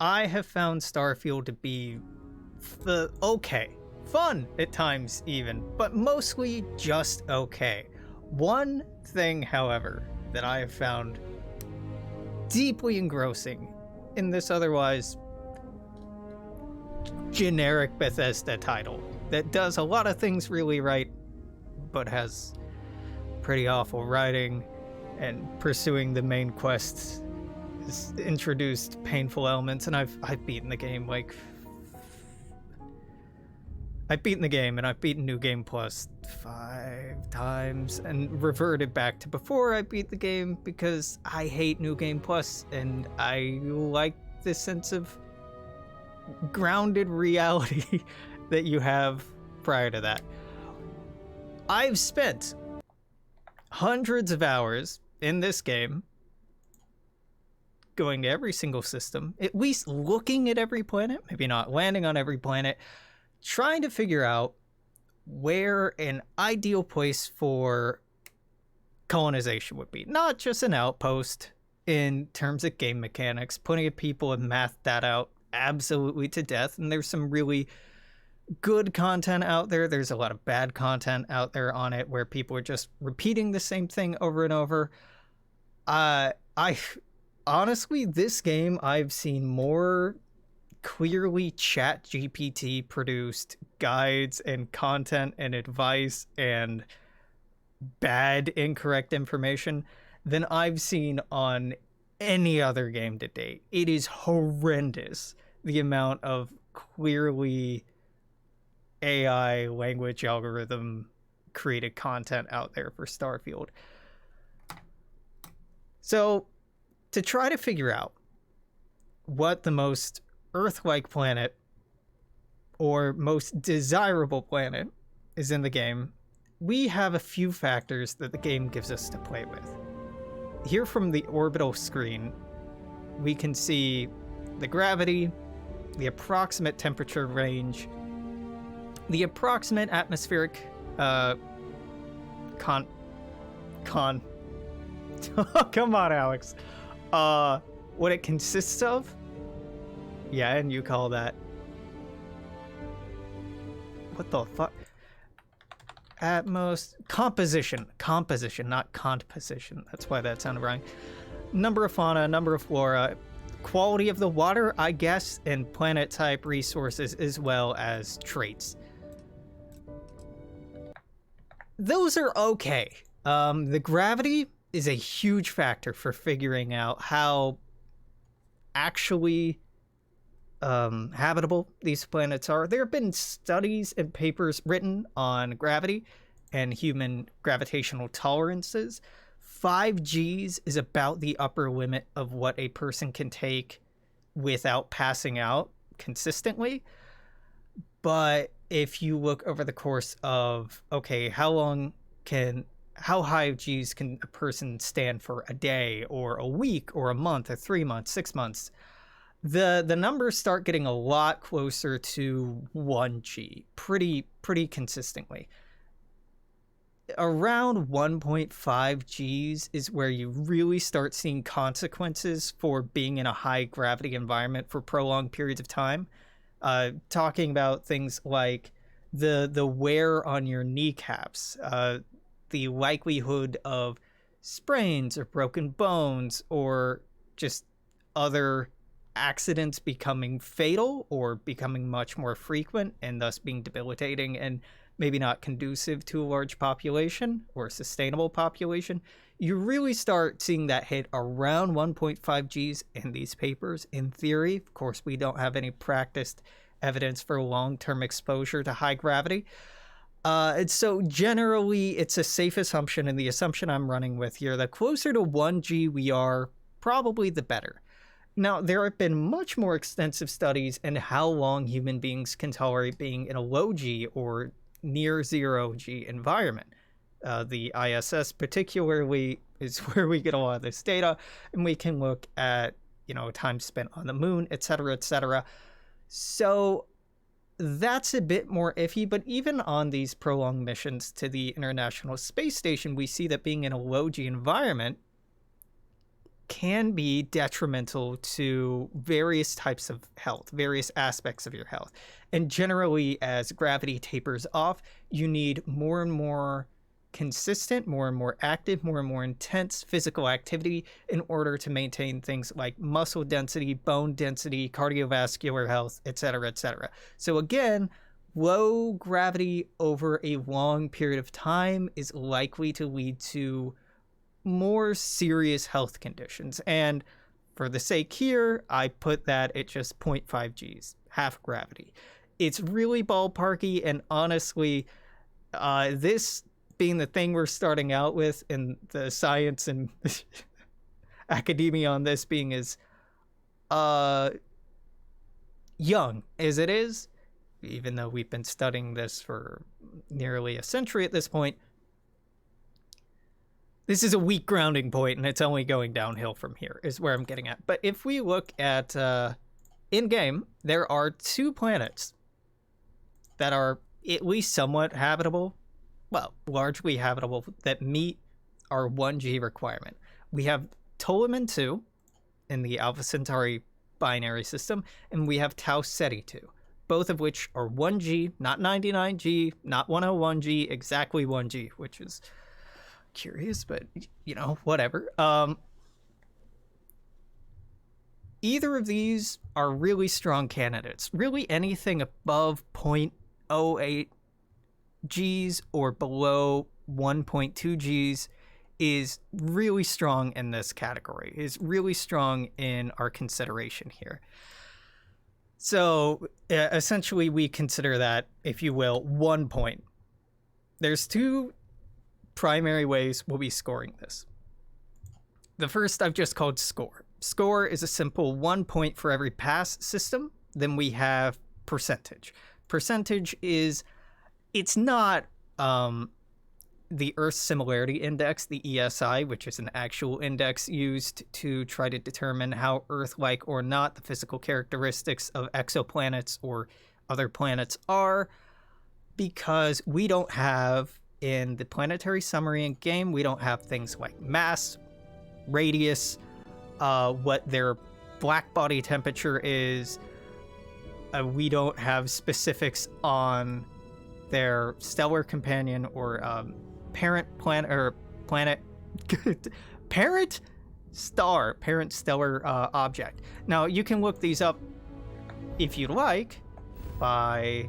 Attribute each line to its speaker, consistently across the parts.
Speaker 1: I have found Starfield to be okay. Fun at times, even, but mostly just okay. One thing, however, that I have found deeply engrossing in this otherwise generic Bethesda title that does a lot of things really right, but has pretty awful writing, and pursuing the main quests has introduced painful elements, and I've beaten the game like I've beaten the game, and I've beaten New Game Plus 5 times and reverted back to before I beat the game because I hate New Game Plus and I like this sense of grounded reality that you have prior to that. I've spent hundreds of hours in this game going to every single system, at least looking at every planet, maybe not landing on every planet, trying to figure out where an ideal place for colonization would be. Not just an outpost in terms of game mechanics. Plenty of people have mathed that out absolutely to death, and there's some really good content out there. There's a lot of bad content out there on it where people are just repeating the same thing over and over. I honestly, this game, I've seen more clearly ChatGPT produced guides and content and advice and bad incorrect information than I've seen on any other game to date. It is horrendous, the amount of clearly AI language algorithm created content out there for Starfield. So to try to figure out what the most Earth-like planet or most desirable planet is in the game, we have a few factors that the game gives us to play with. Here from the orbital screen, we can see the gravity, the approximate temperature range, the approximate atmospheric come on, Alex. What it consists of. Yeah, and you call that... What the fuck? At most... Composition, not composition. That's why that sounded wrong. Number of fauna, number of flora, quality of the water, I guess, and planet type resources, as well as traits. Those are okay. The gravity is a huge factor for figuring out how actually habitable these planets are. There have been studies and papers written on gravity and human gravitational tolerances. 5Gs is about the upper limit of what a person can take without passing out consistently. But if you look over the course of, okay, how high Gs can a person stand for a day or a week or a month or 3 months, 6 months? The numbers start getting a lot closer to 1G pretty consistently. Around 1.5 Gs is where you really start seeing consequences for being in a high gravity environment for prolonged periods of time. Talking about things like the wear on your kneecaps, the likelihood of sprains or broken bones or just other accidents becoming fatal or becoming much more frequent and thus being debilitating and maybe not conducive to a large population or a sustainable population. You really start seeing that hit around 1.5 Gs in these papers. In theory, of course, we don't have any practiced evidence for long-term exposure to high gravity. And so generally, it's a safe assumption, and the assumption I'm running with here, the closer to 1G we are, probably the better. Now, there have been much more extensive studies in how long human beings can tolerate being in a low G or near zero G environment. The ISS particularly is where we get a lot of this data, and we can look at, time spent on the moon, etc., etc. So that's a bit more iffy, but even on these prolonged missions to the International Space Station, we see that being in a low G environment can be detrimental to various types of health, various aspects of your health. And generally, as gravity tapers off, you need more and more consistent, more and more active, more and more intense physical activity in order to maintain things like muscle density, bone density, cardiovascular health, etc., etc. So again, low gravity over a long period of time is likely to lead to more serious health conditions. And for the sake here, I put that at just 0.5 Gs, half gravity. It's really ballparky, and honestly, this being the thing we're starting out with, and the science and academia on this being as young as it is, even though we've been studying this for nearly a century at this point, this is a weak grounding point, and it's only going downhill from here, is where I'm getting at. But if we look at in-game, there are 2 planets that are at least somewhat habitable, well, largely habitable, that meet our 1G requirement. We have Ptolemy 2 in the Alpha Centauri binary system, and we have Tau Ceti 2, both of which are 1G, not 99G, not 101G, exactly 1G, which is curious, but, you know, whatever. Either of these are really strong candidates. Really anything above 0.08 Gs or below 1.2 Gs is really strong in this category, is really strong in our consideration here. So essentially we consider that, if you will, 1 point. There's 2 primary ways we'll be scoring this. The first I've just called score. Score is a simple 1 point for every pass system. Then we have percentage. Percentage is, it's not the Earth Similarity Index, the ESI, which is an actual index used to try to determine how Earth-like or not the physical characteristics of exoplanets or other planets are, because we don't have, in the planetary summary in game, we don't have things like mass, radius, what their black body temperature is. We don't have specifics on their stellar companion or parent planet, or planet parent stellar object. Now you can look these up if you'd like by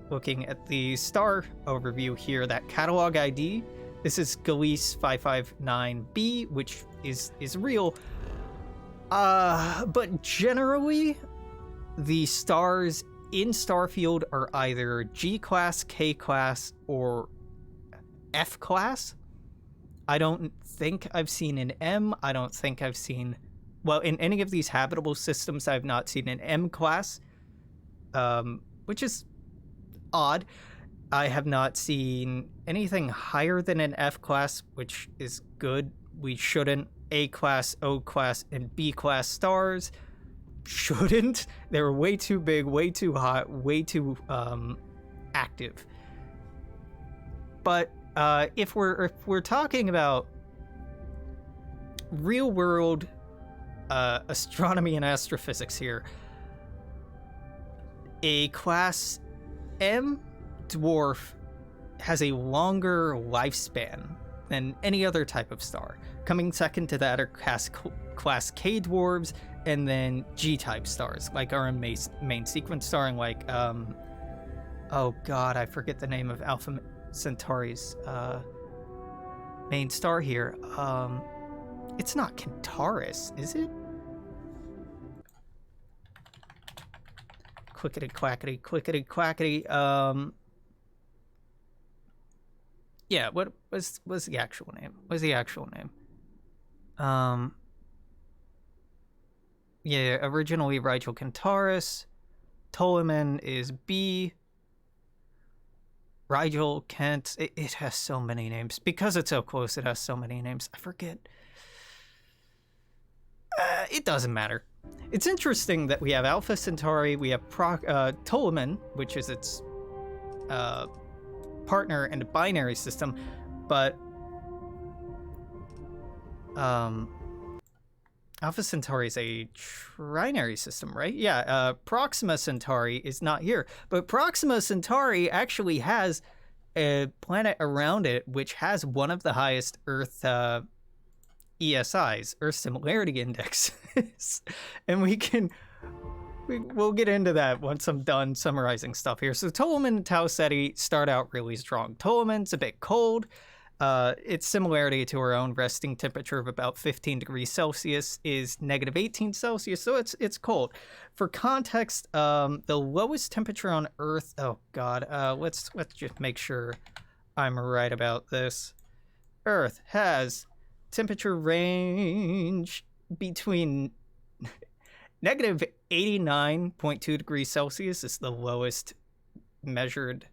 Speaker 1: looking at the star overview here, that catalog ID. This is Gliese 559b, which is real. But generally, the stars in Starfield are either G-class, K-class, or F-class. I don't think I've seen an M. I don't think I've seen... Well, in any of these habitable systems, I've not seen an M-class, which is odd. I have not seen anything higher than an F-class, which is good. We shouldn't. A-class, O-class, and B-class stars shouldn't. They're way too big, way too hot, way too active. But if we're talking about real world astronomy and astrophysics here, a class M dwarf has a longer lifespan than any other type of star. Coming second to that are class K dwarves, and then G-type stars, like our main sequence star, and like, oh god, I forget the name of Alpha Centauri's main star here. It's not Centaurus, is it? Clickety clackety, clickety clackety. Yeah, what was the actual name? Yeah, originally Rigel Centaurus. Ptolemy is B. Rigel, Kent. It has so many names. Because it's so close, it has so many names. I forget. It doesn't matter. It's interesting that we have Alpha Centauri, we have Ptolemy, which is its partner in a binary system, but Alpha Centauri is a trinary system, right? Yeah, Proxima Centauri is not here. But Proxima Centauri actually has a planet around it which has one of the highest Earth ESIs, Earth Similarity Indexes. And we'll get into that once I'm done summarizing stuff here. So Ptolemy and Tau Ceti start out really strong. Ptolemy's a bit cold. Its similarity to our own resting temperature of about 15 degrees Celsius is negative 18 Celsius, so it's cold. For context, the lowest temperature on Earth. Oh God, let's just make sure I'm right about this. Earth has temperature range between negative 89.2 degrees Celsius is the lowest measured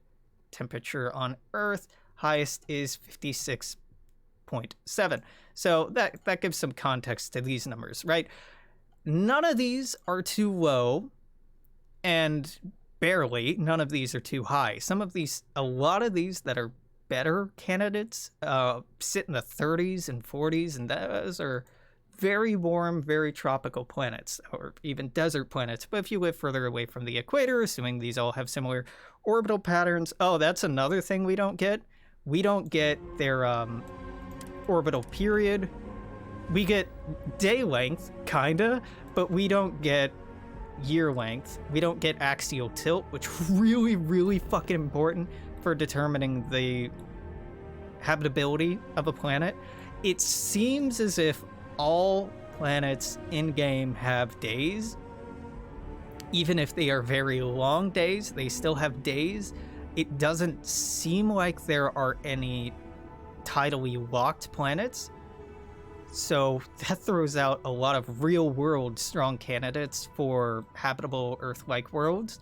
Speaker 1: temperature on Earth. Highest is 56.7. So that gives some context to these numbers, right? None of these are too low, and barely none of these are too high. A lot of these that are better candidates sit in the 30s and 40s, and those are very warm, very tropical planets, or even desert planets. But if you live further away from the equator, assuming these all have similar orbital patterns, that's another thing we don't get. We don't get their orbital period. We get day length, kinda, but we don't get year length. We don't get axial tilt, which really, really fucking important for determining the habitability of a planet. It seems as if all planets in-game have days. Even if they are very long days, they still have days. It doesn't seem like there are any tidally locked planets. So that throws out a lot of real-world strong candidates for habitable Earth-like worlds.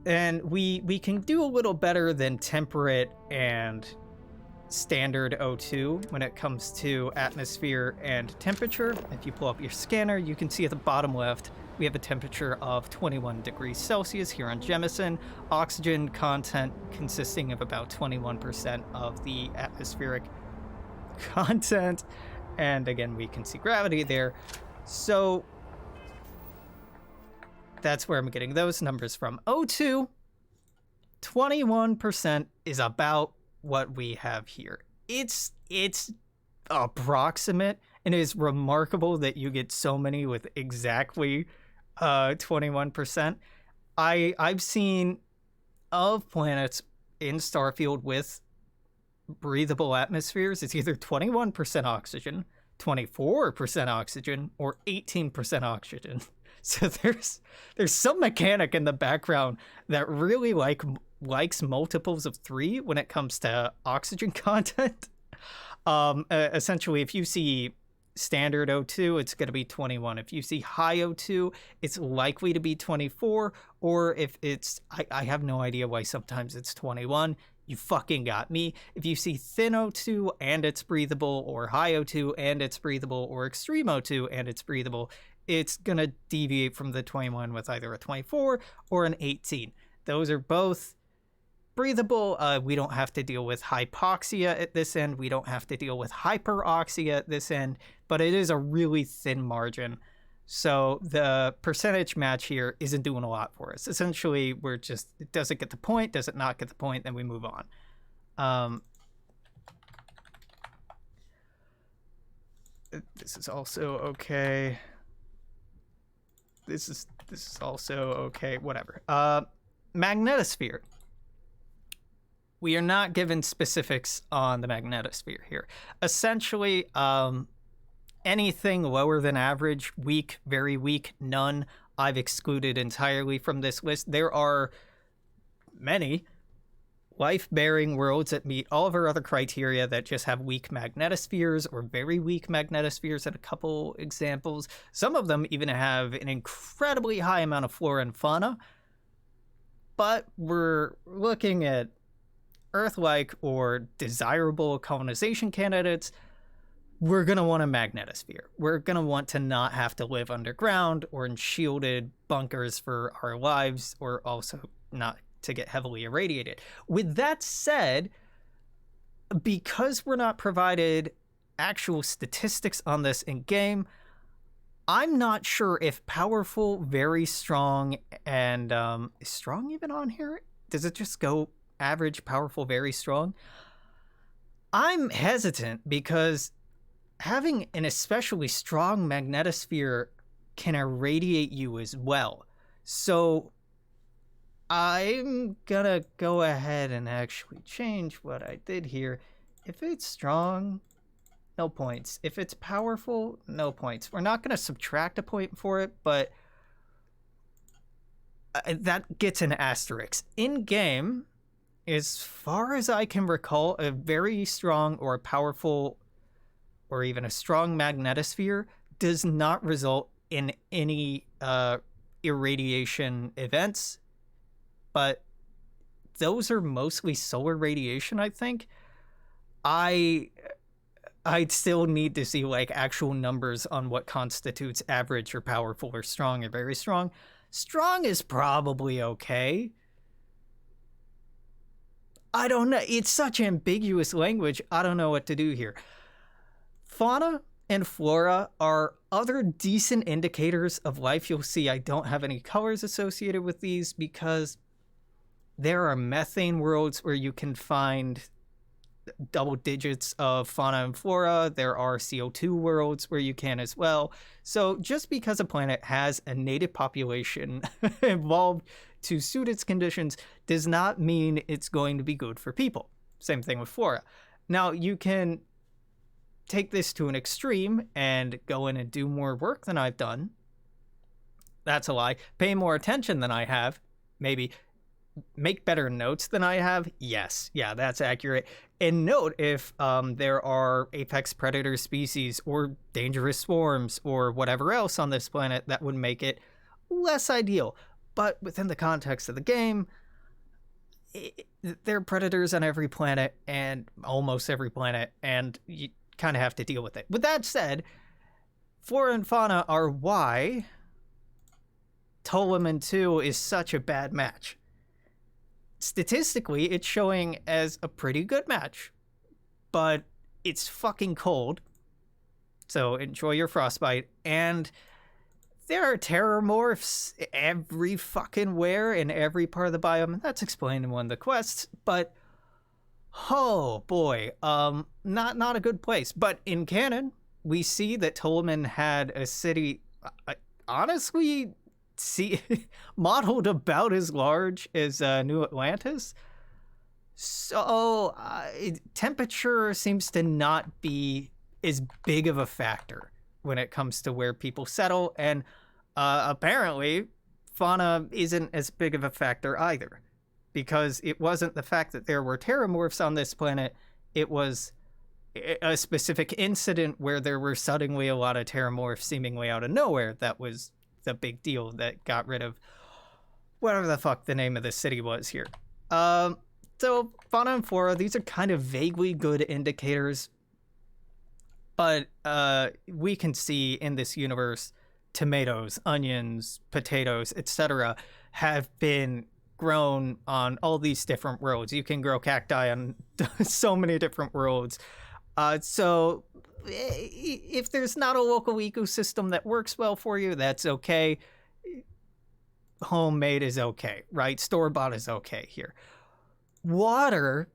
Speaker 1: And we can do a little better than temperate and standard O2 when it comes to atmosphere and temperature. If you pull up your scanner, you can see at the bottom left, we have a temperature of 21 degrees Celsius here on Jemison. Oxygen content consisting of about 21% of the atmospheric content. And again, we can see gravity there. So that's where I'm getting those numbers from. O2, 21% is about what we have here. It's approximate, and it is remarkable that you get so many with exactly 21%. I've seen of planets in Starfield with breathable atmospheres. It's either 21% oxygen, 24% oxygen, or 18% oxygen. So there's some mechanic in the background that really likes multiples of 3 when it comes to oxygen content. Essentially, if you see standard O2, it's going to be 21. If you see high O2, it's likely to be 24. Or if it's, I have no idea why sometimes it's 21. You fucking got me. If you see thin O2 and it's breathable, or high O2 and it's breathable, or extreme O2 and it's breathable, it's going to deviate from the 21 with either a 24 or an 18. Those are both breathable. We don't have to deal with hypoxia at this end. We don't have to deal with hyperoxia at this end, but it is a really thin margin. So the percentage match here isn't doing a lot for us. Essentially, it doesn't get the point. Does it not get the point? Then we move on. This is also okay. This is also okay. Whatever. Magnetosphere. We are not given specifics on the magnetosphere here. Essentially, anything lower than average, weak, very weak, none, I've excluded entirely from this list. There are many life-bearing worlds that meet all of our other criteria that just have weak magnetospheres or very weak magnetospheres, and a couple examples. Some of them even have an incredibly high amount of flora and fauna. But we're looking at Earth-like or desirable colonization candidates. We're going to want a magnetosphere. We're going to want to not have to live underground or in shielded bunkers for our lives, or also not to get heavily irradiated. With that said, because we're not provided actual statistics on this in game. I'm not sure if powerful, very strong, and is strong even on here? Does it just go average, powerful, very strong? I'm hesitant because having an especially strong magnetosphere can irradiate you as well. So I'm gonna go ahead and actually change what I did here. If it's strong, no points. If it's powerful, no points. We're not gonna subtract a point for it, but that gets an asterisk. In game, as far as I can recall, a very strong or powerful or even a strong magnetosphere does not result in any irradiation events, but those are mostly solar radiation, I think. I'd still need to see like actual numbers on what constitutes average or powerful or strong or very strong. Strong is probably okay. I don't know. It's such ambiguous language. I don't know what to do here. Fauna and flora are other decent indicators of life. You'll see I don't have any colors associated with these because there are methane worlds where you can find double digits of fauna and flora. There are CO2 worlds where you can as well. So just because a planet has a native population evolved to suit its conditions does not mean it's going to be good for people. Same thing with flora. Now, you can take this to an extreme and go in and do more work than I've done. That's a lie. Pay more attention than I have. Maybe make better notes than I have. Yes. Yeah, that's accurate. And note if there are apex predator species or dangerous swarms or whatever else on this planet that would make it less ideal. But within the context of the game, there are predators on every planet and almost every planet, and you kind of have to deal with it. With that said, flora and fauna are why Ptolemy 2 is such a bad match. Statistically, it's showing as a pretty good match, but it's fucking cold. So enjoy your frostbite. And there are terramorphs every fucking where in every part of the biome. And that's explained in one of the quests, but oh boy, not a good place. But in canon, we see that Ptolemy had a city, honestly, modeled about as large as New Atlantis. So temperature seems to not be as big of a factor when it comes to where people settle, and apparently fauna isn't as big of a factor either, because it wasn't the fact that there were terramorphs on this planet, it was a specific incident where there were suddenly a lot of terramorphs seemingly out of nowhere that was the big deal that got rid of whatever the fuck the name of the city was here. So fauna and flora, these are kind of vaguely good indicators, but we can see in this universe tomatoes, onions, potatoes, etc. have been grown on all these different worlds. You can grow cacti on so many different worlds. So if there's not a local ecosystem that works well for you, that's okay. Homemade is okay, right? Store-bought is okay here. Water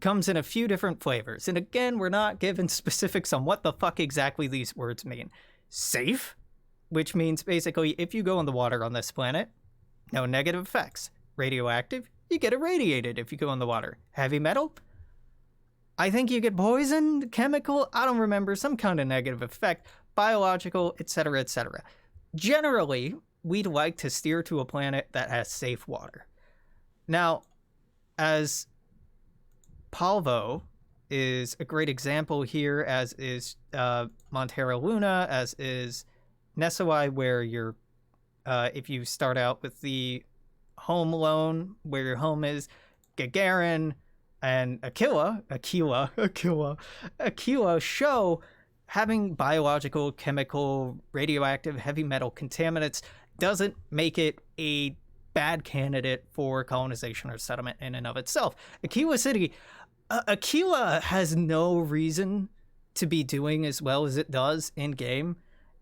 Speaker 1: comes in a few different flavors. And again, we're not given specifics on what the fuck exactly these words mean. Safe, which means basically if you go in the water on this planet, no negative effects. Radioactive, you get irradiated if you go in the water. Heavy metal, I think you get poisoned, chemical, I don't remember, some kind of negative effect, biological, etc., etc. Generally, we'd like to steer to a planet that has safe water. Now, as Palvo is a great example here, as is Montera Luna, as is Nesoi, where you're, if you start out with the home alone, where your home is, Gagarin and Aquila show having biological, chemical, radioactive, heavy metal contaminants doesn't make it a bad candidate for colonization or settlement in and of itself. Aquila City, Aquila has no reason to be doing as well as it does in game.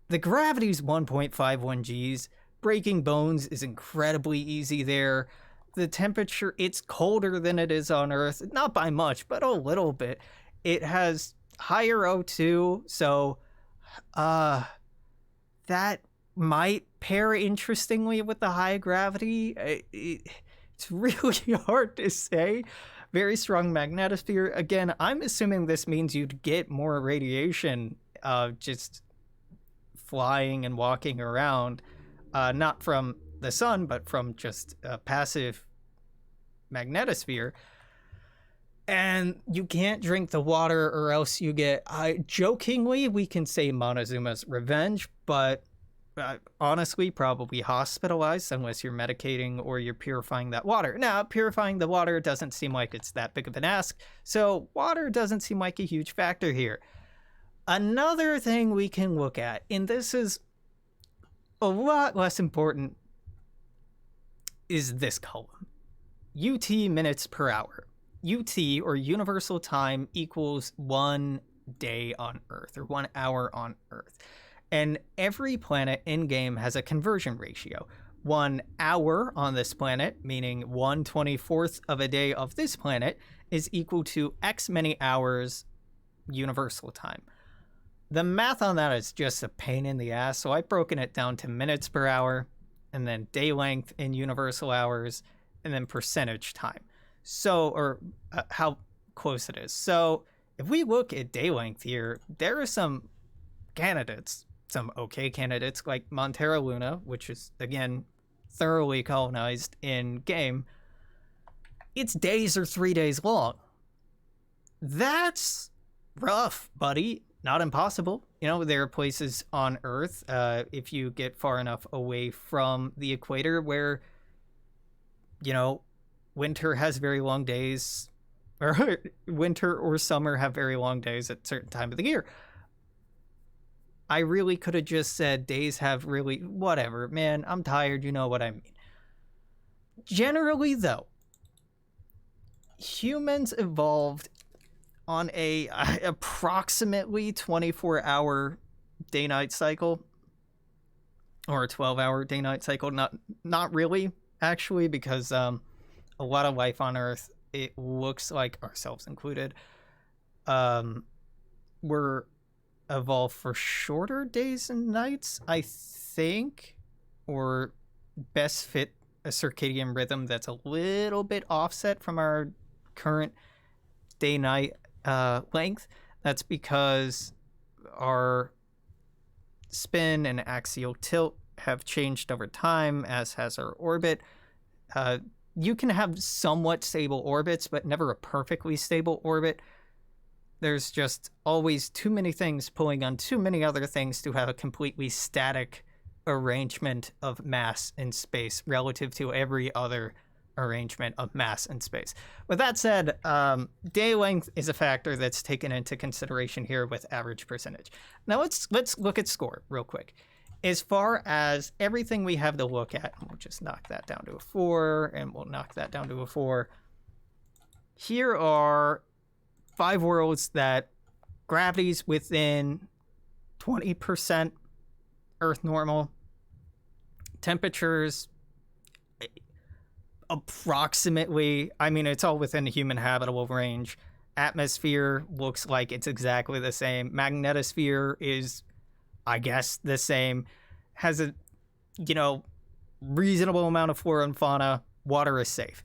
Speaker 1: The gravity's 1.51 Gs. Breaking bones is incredibly easy there. The temperature, it's colder than it is on Earth, not by much, but a little bit. It has higher O2, so that might pair interestingly with the high gravity. It's really hard to say. Very strong magnetosphere. Again, I'm assuming this means you'd get more radiation just flying and walking around, not from the sun, but from just a passive magnetosphere. And you can't drink the water or else you get, jokingly, we can say Montezuma's revenge, but honestly, probably hospitalized unless you're medicating or you're purifying that water. Now, purifying the water doesn't seem like it's that big of an ask, so water doesn't seem like a huge factor here. Another thing we can look at, and this is a lot less important, is this column. UT minutes per hour. UT, or universal time, equals 1 day on Earth, or 1 hour on Earth. And every planet in-game has a conversion ratio. 1 hour on this planet, meaning 1/24th of a day of this planet, is equal to X many hours universal time. The math on that is just a pain in the ass, so I've broken it down to minutes per hour, and then day length in universal hours, and then percentage time. So, or how close it is. So if we look at day length here, there are some candidates, some okay candidates like Montera Luna, which is, again, thoroughly colonized in game. Its days are 3 days long. That's rough, buddy. Not impossible. You know, there are places on Earth, if you get far enough away from the equator, where, you know, winter has very long days, or winter or summer have very long days at a certain time of the year. I really could have just said days have really, whatever, man, I'm tired, you know what I mean. Generally, though, humans evolved on a approximately 24-hour day-night cycle, or a 12-hour day-night cycle. Not really, actually, because a lot of life on Earth, it looks like, ourselves included, we're evolved for shorter days and nights, I think, or best fit a circadian rhythm that's a little bit offset from our current day-night length. That's because our spin and axial tilt have changed over time, as has our orbit. You can have somewhat stable orbits, but never a perfectly stable orbit. There's just always too many things pulling on too many other things to have a completely static arrangement of mass in space relative to every other arrangement of mass in space. With that said, day length is a factor that's taken into consideration here with average percentage. Now let's look at score real quick. As far as everything we have to look at, we'll just knock that down to a 4, and we'll knock that down to a 4. Here are 5 worlds that gravity's within 20% Earth normal. Temperatures, approximately, I mean, it's all within the human habitable range. Atmosphere looks like it's exactly the same. Magnetosphere is, I guess, the same. Has a, reasonable amount of flora and fauna. Water is safe.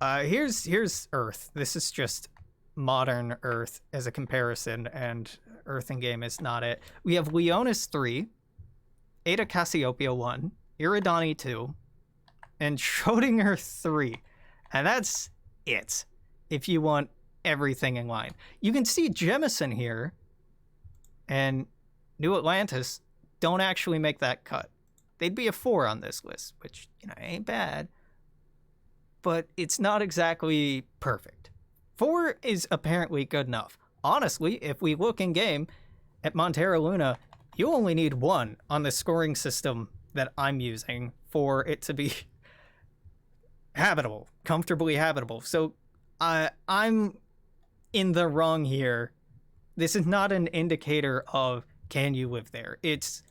Speaker 1: Here's Earth. This is just modern Earth as a comparison, and Earth in game is not it. We have Leonis 3, Eta Cassiopeia 1, Eridani 2, and Schrödinger 3. And that's it, if you want everything in line. You can see Jemison here and New Atlantis don't actually make that cut. They'd be a 4 on this list, which, ain't bad. But it's not exactly perfect. 4 is apparently good enough. Honestly, if we look in game at Montera Luna, you only need 1 on the scoring system that I'm using for it to be habitable, comfortably habitable. So I'm in the wrong here This is not an indicator of can you live there. It's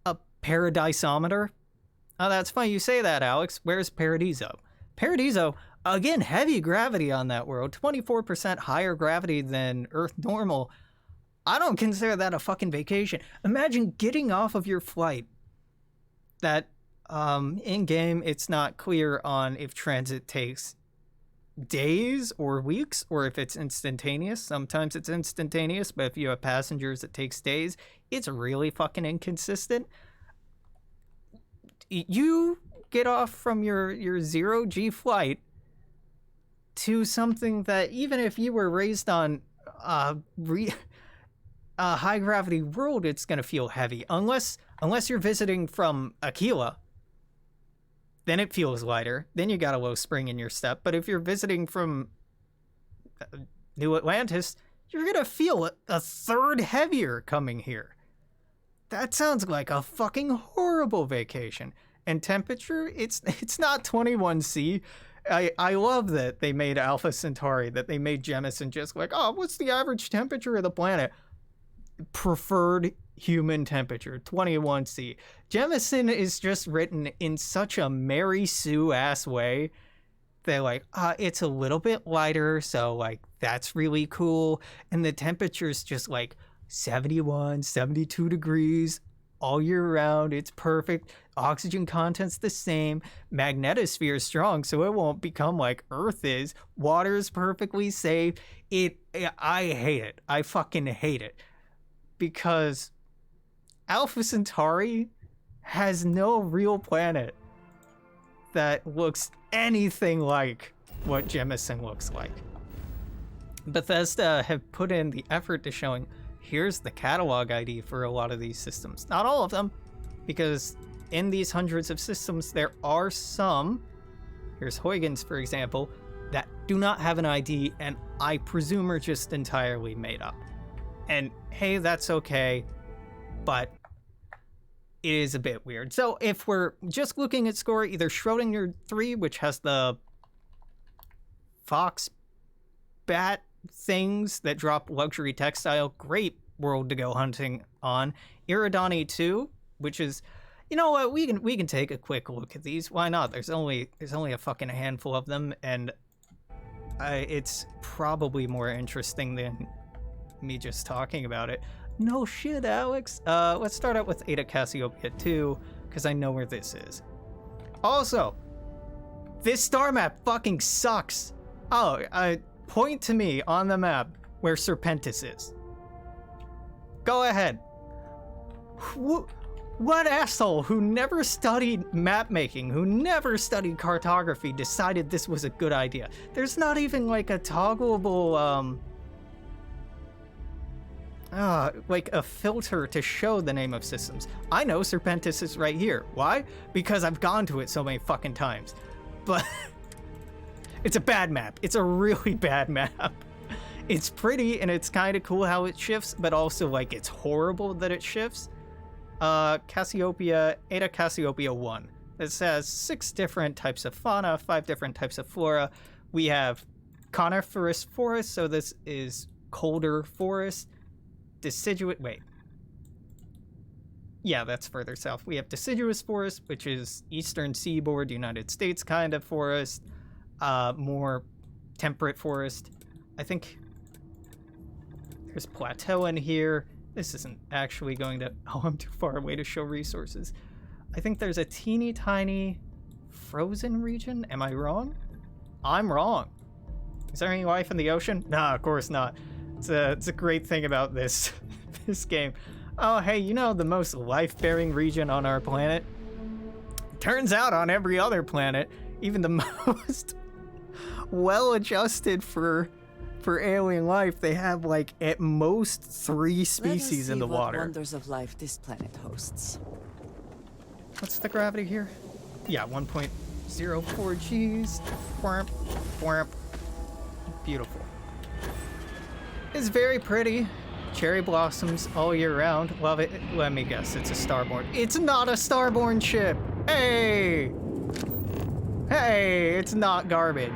Speaker 1: a paradisometer. Oh, that's funny you say that, Alex. Where's Paradiso? Paradiso, again, heavy gravity on that world. 24% higher gravity than Earth normal. I don't consider that a fucking vacation. Imagine getting off of your flight. That, in-game, it's not clear on if transit takes days or weeks or if it's instantaneous. Sometimes it's instantaneous, but if you have passengers, it takes days. It's really fucking inconsistent. You get off from your 0G flight to something that even if you were raised on a high gravity world, it's going to feel heavy. Unless you're visiting from Aquila, then it feels lighter. Then you got a low spring in your step. But if you're visiting from New Atlantis, you're going to feel a third heavier coming here. That sounds like a fucking horrible vacation. And temperature, it's not 21C. I love that they made Alpha Centauri, that they made Jemison just like, oh, what's the average temperature of the planet? Preferred human temperature, 21C. Jemison is just written in such a Mary Sue ass way. They're like, it's a little bit lighter, so like that's really cool. And the temperature's just like 71, 72 degrees all year round. It's perfect. Oxygen content's the same. Magnetosphere is strong, so it won't become like Earth is. Water is perfectly safe. I hate it. I fucking hate it. Because Alpha Centauri has no real planet that looks anything like what Jemison looks like. Bethesda have put in the effort to showing here's the catalog ID for a lot of these systems. Not all of them, because in these hundreds of systems, there are some, here's Huygens, for example, that do not have an ID and I presume are just entirely made up. And hey, that's okay, but it is a bit weird. So if we're just looking at score, either Schrodinger 3, which has the fox bat things that drop luxury textile, great world to go hunting on. Iridani 2, which is, you know what, we can take a quick look at these. Why not? There's only a fucking handful of them, and it's probably more interesting than me just talking about it. No shit, Alex. Let's start out with Eta Cassiopeia 2, because I know where this is. Also, this star map fucking sucks. Oh, point to me on the map where Serpentis is. Go ahead. What asshole who never studied map making, who never studied cartography, decided this was a good idea? There's not even like a toggleable, like a filter to show the name of systems. I know Serpentis is right here. Why? Because I've gone to it so many fucking times. But it's a bad map. It's a really bad map. It's pretty and it's kind of cool how it shifts, but also like it's horrible that it shifts. Cassiopeia, Eta Cassiopeia 1. This has 6 different types of fauna, 5 different types of flora. We have coniferous forest, so this is colder forest. Deciduous, wait. Yeah, that's further south. We have deciduous forest, which is eastern seaboard, United States kind of forest. More temperate forest. I think there's plateau in here. This isn't actually going to... Oh, I'm too far away to show resources. I think there's a teeny tiny frozen region. Am I wrong? I'm wrong. Is there any life in the ocean? Nah, of course not. It's a great thing about this this game. Oh, hey, you know the most life-bearing region on our planet? Turns out on every other planet, even the most well-adjusted for alien life, they have like at most 3 species in the water.
Speaker 2: What wonders of life this planet hosts.
Speaker 1: What's the gravity here? Yeah, 1.04 G's. Whamp, whamp. Beautiful. It's very pretty. Cherry blossoms all year round. Love it. Let me guess, it's a starborn. It's not a starborn ship. Hey! Hey, it's not garbage.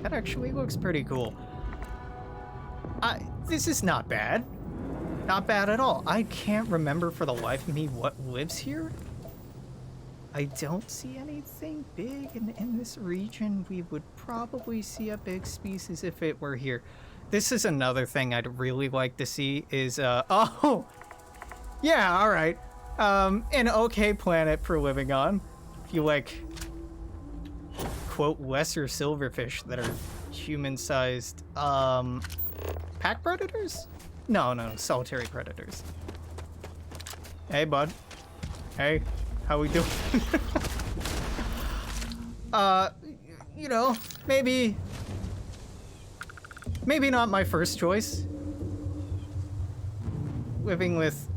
Speaker 1: That actually looks pretty cool. This is not bad. Not bad at all. I can't remember for the life of me what lives here. I don't see anything big in this region. We would probably see a big species if it were here. This is another thing I'd really like to see is, oh! Yeah, alright. An okay planet for living on. If you like, quote, lesser silverfish that are human-sized, pack predators? No, solitary predators. Hey, bud. Hey, how we doing? You know, maybe not my first choice. Living with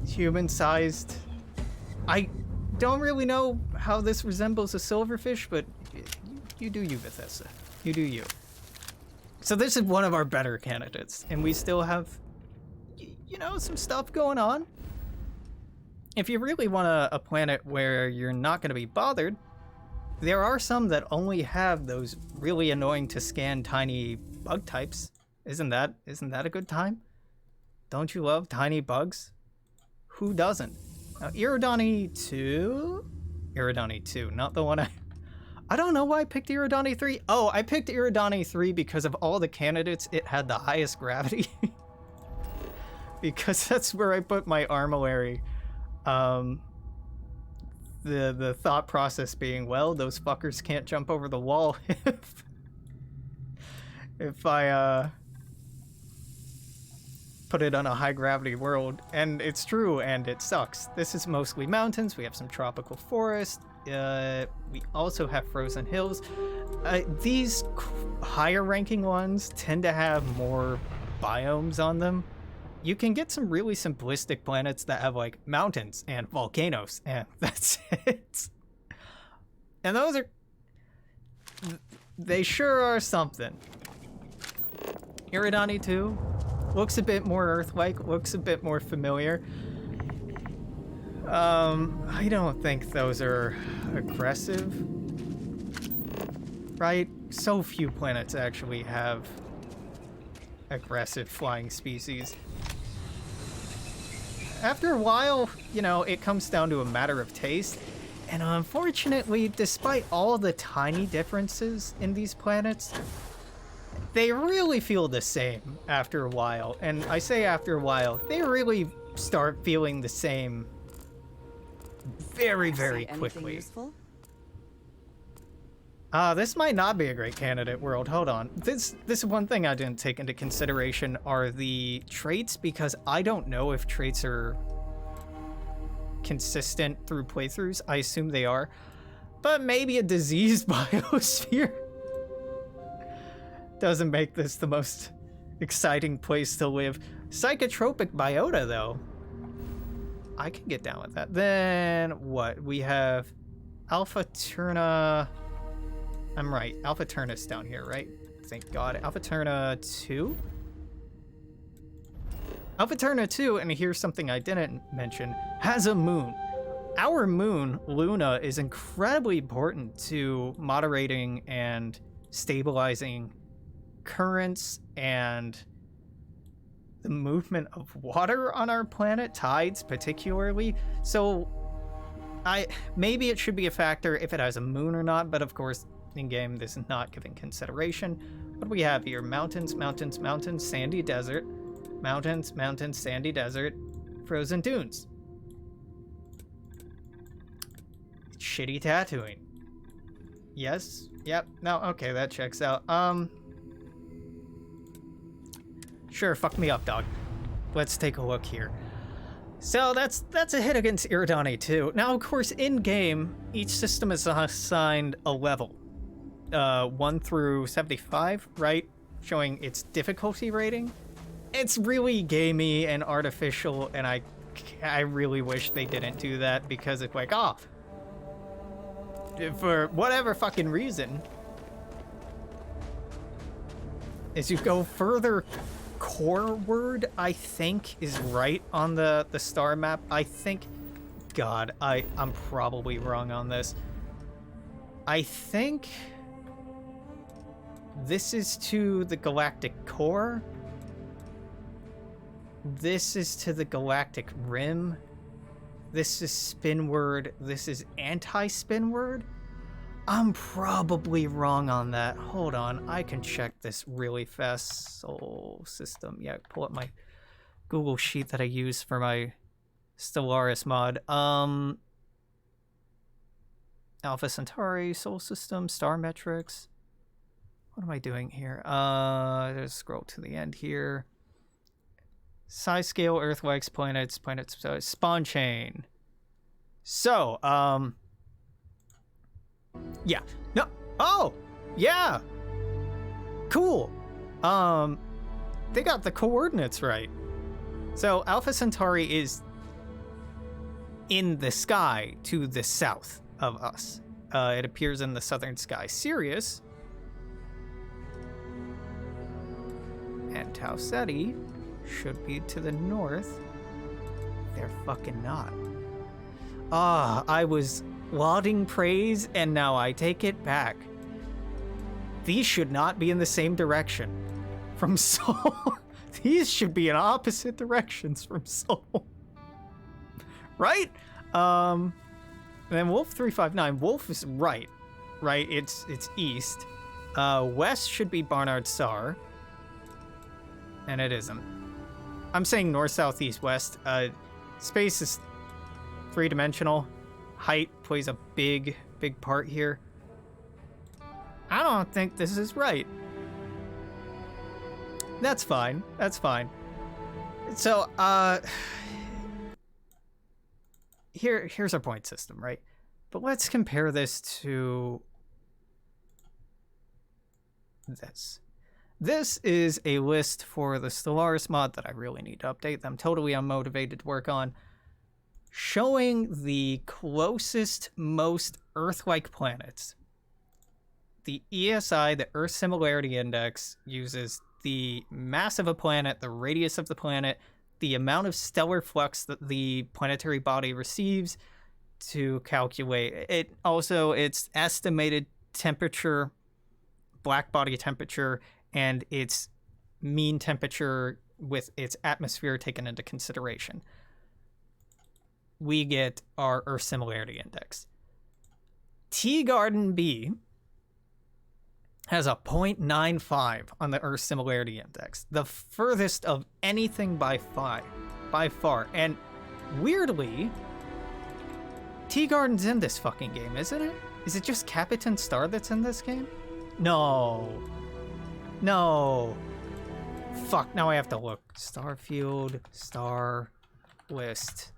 Speaker 1: human-sized... I don't really know how this resembles a silverfish, but you do you, Bethesda. You do you. So this is one of our better candidates, and we still have, you know, some stuff going on. If you really want a planet where you're not going to be bothered, there are some that only have those really annoying to scan tiny bug types. Isn't that a good time? Don't you love tiny bugs? Who doesn't? Now, Iridani 2? Iridani 2, not the one I don't know why I picked Iridani 3. Oh, I picked Iridani 3 because of all the candidates, it had the highest gravity. Because that's where I put my armillary. The thought process being, well, those fuckers can't jump over the wall if I put it on a high gravity world. And it's true, and it sucks. This is mostly mountains. We have some tropical forest. We also have frozen hills. These higher ranking ones tend to have more biomes on them. You can get some really simplistic planets that have like mountains and volcanoes, and that's it. And those are... they sure are something. Iridani 2 looks a bit more Earth-like, looks a bit more familiar. I don't think those are aggressive, right? So few planets actually have aggressive flying species. After a while, you know, it comes down to a matter of taste, and unfortunately, despite all the tiny differences in these planets, they really feel the same after a while. And I say after a while, they really start feeling the same very, very quickly. This might not be a great candidate world. Hold on. This is one thing I didn't take into consideration are the traits, because I don't know if traits are consistent through playthroughs. I assume they are. But maybe a diseased biosphere doesn't make this the most exciting place to live. Psychotropic biota, though. I can get down with that. Then what? We have Alpha Turna. I'm right. Alpha Turnus down here, right? Thank God. Alpha Turna 2? Alpha Turna 2, and here's something I didn't mention, has a moon. Our moon, Luna, is incredibly important to moderating and stabilizing currents and the movement of water on our planet, tides particularly. So maybe it should be a factor if it has a moon or not, but of course in game this is not given consideration. What do we have here? Mountains, mountains, mountains, sandy desert, mountains, mountains, sandy desert, frozen dunes. Shitty tattooing. Yes. Yep. No. Okay, that checks out. Sure, fuck me up, dog. Let's take a look here. So that's a hit against Iridani 2. Now, of course, in game, each system is assigned a level, 1 through 75, right? Showing its difficulty rating. It's really gamey and artificial, and I really wish they didn't do that, because it's like, oh, for whatever fucking reason, as you go further coreward, I think is right on the star map. I think, God, I'm probably wrong on this. I think this is to the galactic core. This is to the galactic rim. This is spinward. This is anti-spinward. I'm probably wrong on that. Hold on, I can check this really fast. Sol system. Yeah, pull up my Google sheet that I use for my Stellaris mod. Alpha Centauri, Sol System, Star Metrics. What am I doing here? Just scroll to the end here. Size scale, Earth-like planets, spawn chain. So, yeah. No. Oh, yeah. Cool. They got the coordinates right. So Alpha Centauri is in the sky to the south of us. It appears in the southern sky. Sirius and Tau Ceti should be to the north. They're fucking not. I was lauding praise, and now I take it back. These should not be in the same direction from Sol. These should be in opposite directions from Sol. Right? And then Wolf 359. Wolf is right. Right? It's east. West should be Barnard Star. And it isn't. I'm saying north, south, east, west. Space is three-dimensional. Height plays a big part here. I don't think this is right. That's fine. That's fine. So, here's our point system, right? But let's compare this to this. This is a list for the Stellaris mod that I really need to update. I'm totally unmotivated to work on. Showing the closest, most Earth-like planets. The ESI, the Earth Similarity Index, uses the mass of a planet, the radius of the planet, the amount of stellar flux that the planetary body receives to calculate it. Also, its estimated temperature, black body temperature, and its mean temperature with its atmosphere taken into consideration. We get our Earth Similarity Index. T-Garden B has a 0.95 on the Earth Similarity Index, the furthest of anything by far. And weirdly, T-Garden's in this fucking game, isn't it? Is it just Capitan Star that's in this game? No. Fuck, now I have to look. Starfield, star list.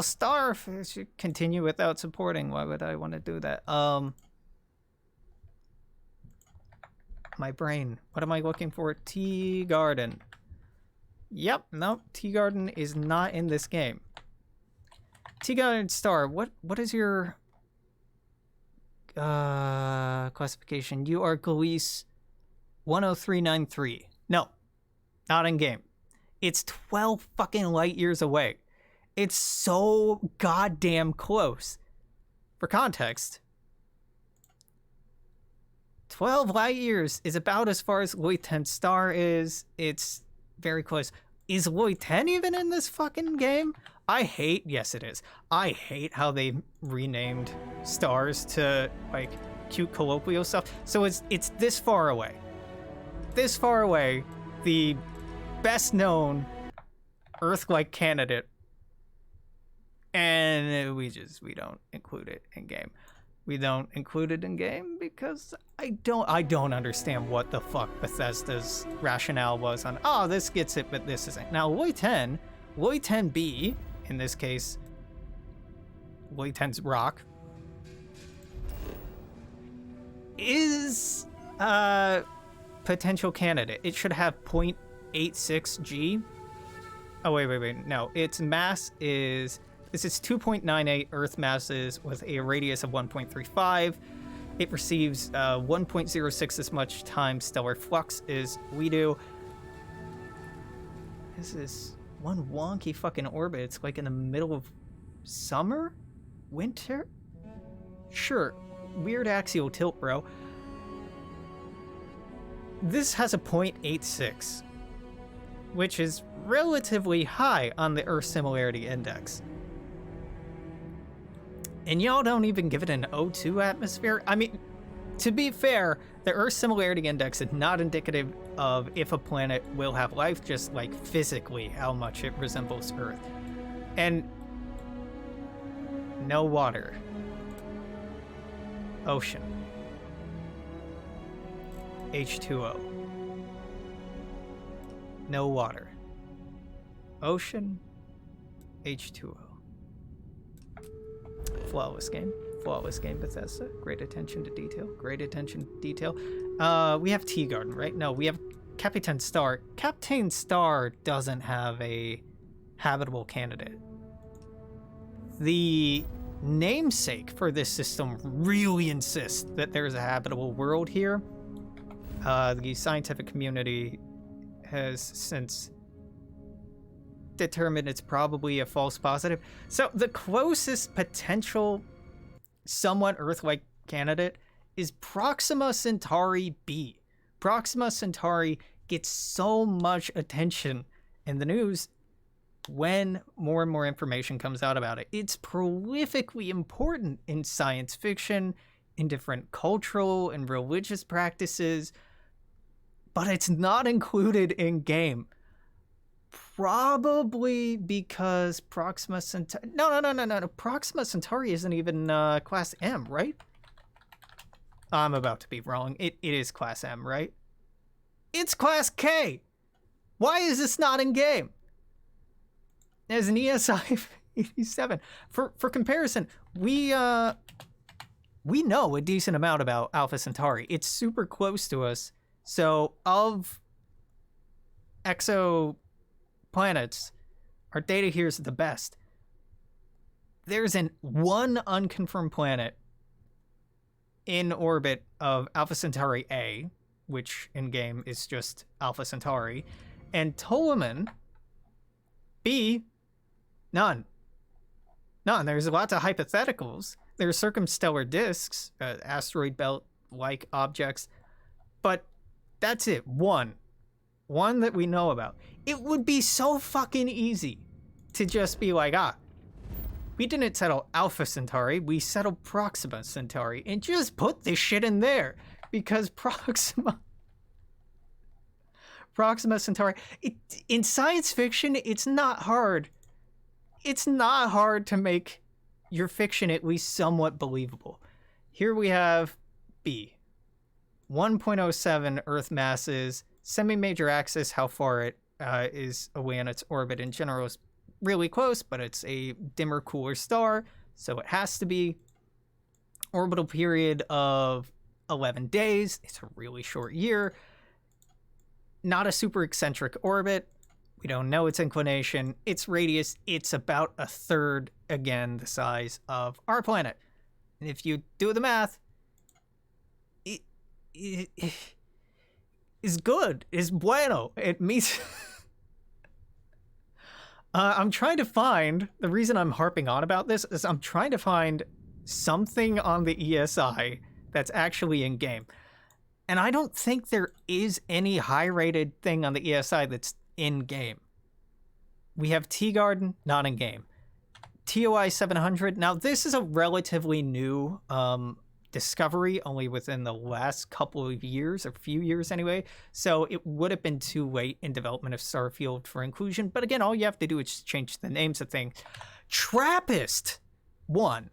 Speaker 1: Starfish continue without supporting. Why would I want to do that? My brain. What am I looking for? T-Garden. Yep, nope. T-Garden is not in this game. T-Garden Star. What is your classification? You are Gliese 10393. No, not in game. It's 12 fucking light years away. It's so goddamn close. For context, 12 light years is about as far as Loi 10 Star is. It's very close. Is Loi 10 even in this fucking game? Yes, it is. I hate how they renamed stars to like cute colloquial stuff. So it's this far away. This far away, the best known Earth-like candidate, and we don't include it in game. We don't include it in game because I don't understand what the fuck Bethesda's rationale was on, this gets it, but this isn't. Now, Loi 10B, in this case, Loi 10's rock, is a potential candidate. It should have 0.86 G. Oh, wait. No, its mass is... This is 2.98 Earth masses with a radius of 1.35. It receives 1.06 as much times stellar flux as we do. This is one wonky fucking orbit. It's like in the middle of summer? Winter? Sure. Weird axial tilt, bro. This has a 0.86. which is relatively high on the Earth Similarity Index. And y'all don't even give it an O2 atmosphere? I mean, to be fair, the Earth Similarity Index is not indicative of if a planet will have life, just like physically how much it resembles Earth. And no water. Ocean. H2O. No water. Ocean. H2O. Flawless game. Flawless game, Bethesda. Great attention to detail. Great attention to detail. We have Tea Garden, right? No, we have Captain Star. Captain Star doesn't have a habitable candidate. The namesake for this system really insists that there's a habitable world here. The scientific community has since determined it's probably a false positive. So the closest potential somewhat Earth-like candidate is Proxima Centauri b. Proxima Centauri gets so much attention in the news when more and more information comes out about it. It's prolifically important in science fiction, in different cultural and religious practices, but it's not included in game. Probably because Proxima Centauri... No. Proxima Centauri isn't even Class M, right? I'm about to be wrong. It is Class M, right? It's Class K! Why is this not in game? There's an ESI 87. For comparison, we know a decent amount about Alpha Centauri. It's super close to us. So of exoplanets, our data here is the best. There's one unconfirmed planet in orbit of Alpha Centauri A, which in game is just Alpha Centauri, and Ptolemy B, none. There's lots of hypotheticals. There's circumstellar disks, asteroid belt-like objects, but that's it. One that we know about. It would be so fucking easy to just be like, we didn't settle Alpha Centauri, we settled Proxima Centauri, and just put this shit in there, because Proxima Centauri, in science fiction, it's not hard. It's not hard to make your fiction at least somewhat believable. Here we have B. 1.07 Earth masses, semi-major axis, how far it is away in its orbit in general is really close, but it's a dimmer, cooler star, so it has to be. Orbital period of 11 days. It's a really short year. Not a super eccentric orbit. We don't know its inclination. Its radius, it's about a third, again, the size of our planet. And if you do the math, it is good. It's bueno. It means... I'm trying to find... The reason I'm harping on about this is I'm trying to find something on the ESI that's actually in-game. And I don't think there is any high-rated thing on the ESI that's in-game. We have Tea Garden, not in-game. TOI 700. Now, this is a relatively new discovery, only within the last couple of years, or few years anyway. So it would have been too late in development of Starfield for inclusion. But again, all you have to do is change the names of things. TRAPPIST 1.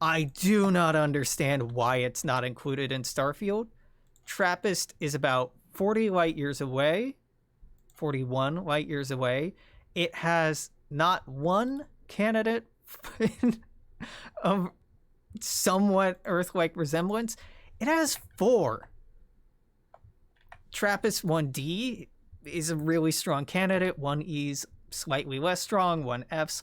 Speaker 1: I do not understand why it's not included in Starfield. TRAPPIST is about 40 light years away, 41 light years away. It has not one candidate of somewhat Earth-like resemblance. It has 4. TRAPPIST 1D is a really strong candidate. 1E's slightly less strong. 1F's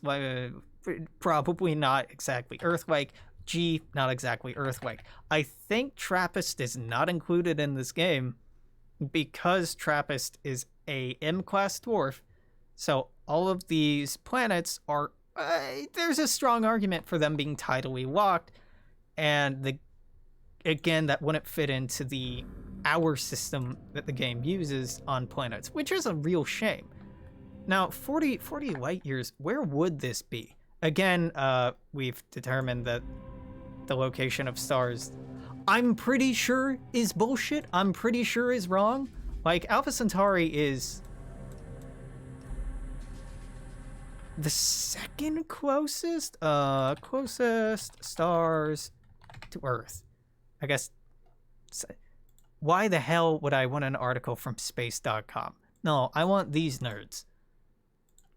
Speaker 1: probably not exactly Earth-like. G, not exactly Earth-like. I think TRAPPIST is not included in this game because TRAPPIST is a M-class dwarf. So all of these planets are... there's a strong argument for them being tidally locked. And again, that wouldn't fit into the hour system that the game uses on planets, which is a real shame. Now, 40 light years, where would this be? Again, we've determined that the location of stars, I'm pretty sure is bullshit. I'm pretty sure is wrong. Like, Alpha Centauri is the second closest stars to Earth. I guess. Why the hell would I want an article from space.com? No, I want these nerds.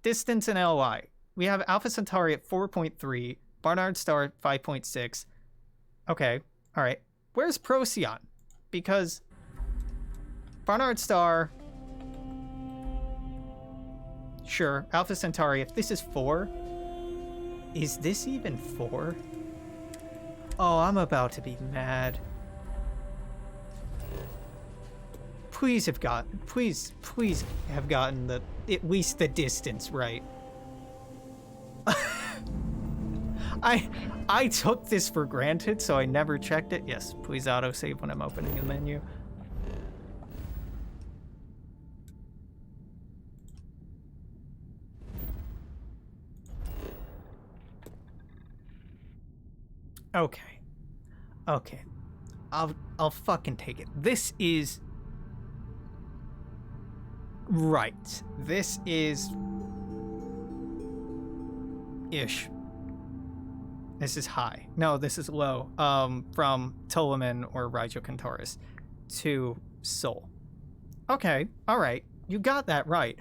Speaker 1: Distance and LY. We have Alpha Centauri at 4.3, Barnard Star at 5.6. Okay, all right. Where's Procyon? Because Barnard Star, sure. Alpha Centauri, if this is 4, is this even 4? Oh, I'm about to be mad. Please have gotten at least the distance right. I took this for granted, so I never checked it. Yes, please autosave when I'm opening a menu. Okay. Okay. I'll fucking take it. This is right. This is ish. This is high. No, this is low. From Ptolemy or Rigel Kentaurus to Sol. Okay, all right. You got that right.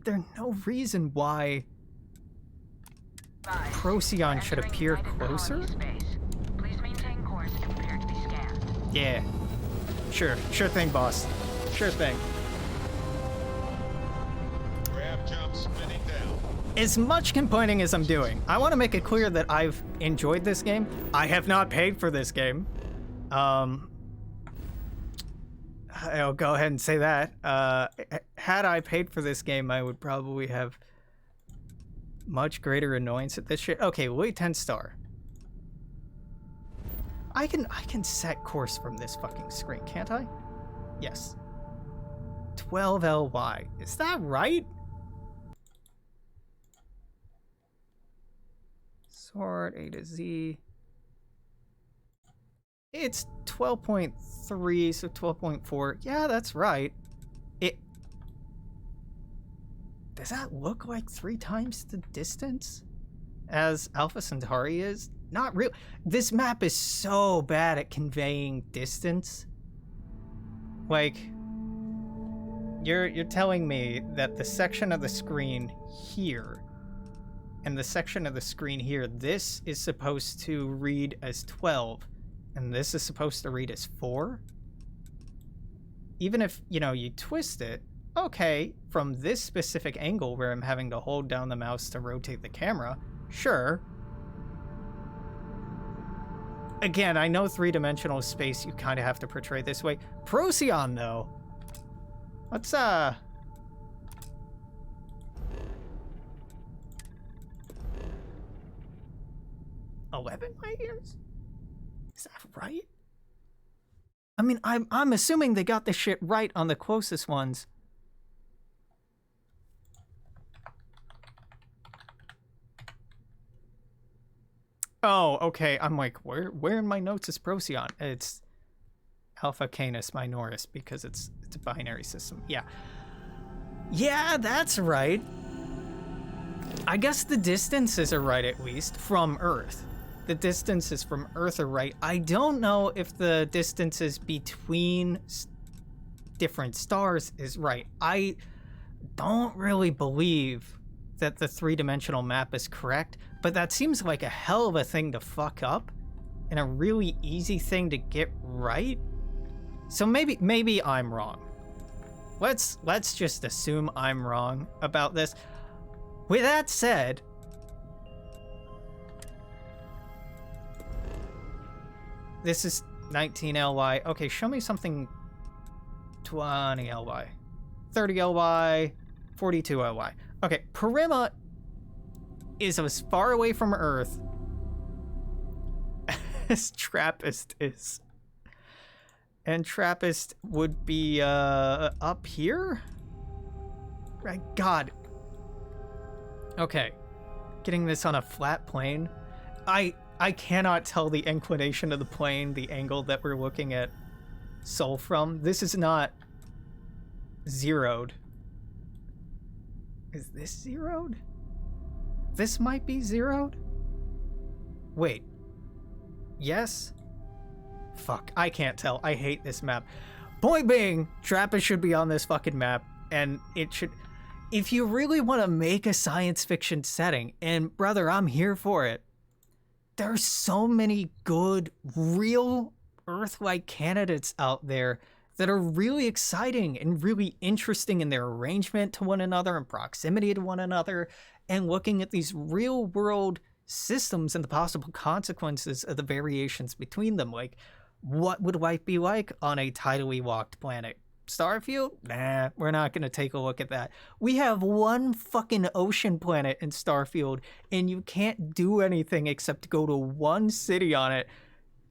Speaker 1: There's no reason why Procyon should appear closer.
Speaker 3: Please maintain course and prepare to be scanned.
Speaker 1: Yeah. Sure thing, boss. Sure thing. As much complaining as I'm doing, I want to make it clear that I've enjoyed this game. I have not paid for this game. I'll go ahead and say that. Had I paid for this game, I would probably have much greater annoyance at this shit. Okay, wait, 10 star. I can set course from this fucking screen, can't I? Yes. 12 LY. Is that right? Sword A to Z. It's 12.3, so 12.4. Yeah, that's right. Does that look like 3 times the distance as Alpha Centauri is? Not real. This map is so bad at conveying distance. Like, you're telling me that the section of the screen here and the section of the screen here, this is supposed to read as 12 and this is supposed to read as 4? Even if, you twist it, okay, from this specific angle where I'm having to hold down the mouse to rotate the camera, sure. Again, I know 3-dimensional space you kind of have to portray this way. Procyon, though. Let's, 11 light years? Is that right? I mean, I'm assuming they got this shit right on the closest ones. Oh, okay. I'm like, where in my notes is Procyon? It's Alpha Canis Minoris because it's a binary system. Yeah. Yeah, that's right. I guess the distances are right, at least from Earth. The distances from Earth are right. I don't know if the distances between different stars is right. I don't really believe that the 3-dimensional map is correct, but that seems like a hell of a thing to fuck up and a really easy thing to get right. So maybe I'm wrong. Let's just assume I'm wrong about this. With that said, this is 19 LY. Okay, show me something 20 LY, 30 LY, 42 LY. Okay, Parima is as far away from Earth as Trappist is. And Trappist would be up here? God. Okay. Getting this on a flat plane. I cannot tell the inclination of the plane, the angle that we're looking at Sol from. This is not zeroed. Is this zeroed? This might be zeroed? Wait. Yes? Fuck, I can't tell. I hate this map. Point being, Trappist should be on this fucking map, and it should... If you really want to make a science fiction setting, and brother, I'm here for it, there's so many good, real Earth-like candidates out there that are really exciting and really interesting in their arrangement to one another and proximity to one another, and looking at these real-world systems and the possible consequences of the variations between them. Like, what would life be like on a tidally walked planet? Starfield? Nah, we're not going to take a look at that. We have one fucking ocean planet in Starfield, and you can't do anything except go to one city on it.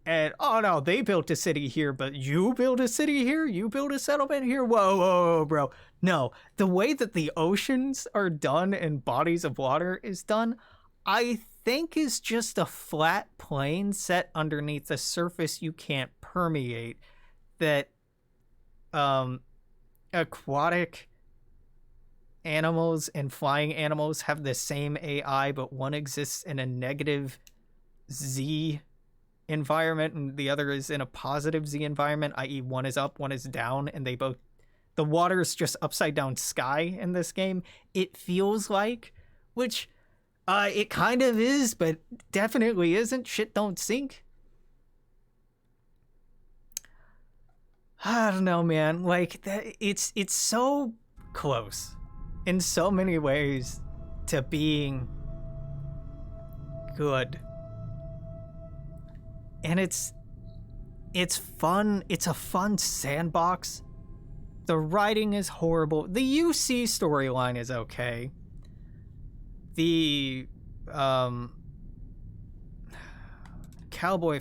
Speaker 1: And, oh no, they built a city here, but you build a city here? You build a settlement here? Whoa, whoa, whoa, bro. No, the way that the oceans are done and bodies of water is done, I think is just a flat plane set underneath a surface you can't permeate that aquatic animals and flying animals have the same AI, but one exists in a negative Z environment and the other is in a positive Z environment, i.e. one is up, one is down, and the water is just upside down sky in this game. It feels like, which it kind of is, but definitely isn't. Shit don't sink. I don't know, man. Like, it's so close in so many ways to being good. And it's fun. It's a fun sandbox. The writing is horrible. The UC storyline is okay. The cowboy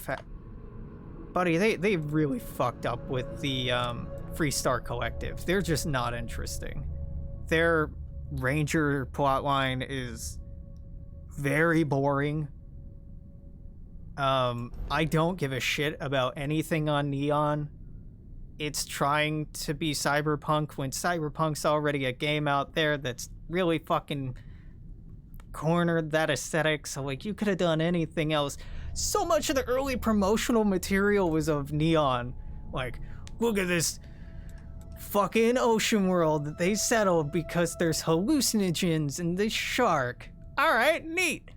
Speaker 1: buddy, they really fucked up with the Freestar Collective. They're just not interesting. Their Ranger plotline is very boring. I don't give a shit about anything on Neon. It's trying to be Cyberpunk when Cyberpunk's already a game out there that's really fucking cornered that aesthetic. So, like, you could have done anything else. So much of the early promotional material was of Neon. Like, look at this fucking ocean world that they settled because there's hallucinogens and this shark. Alright, neat.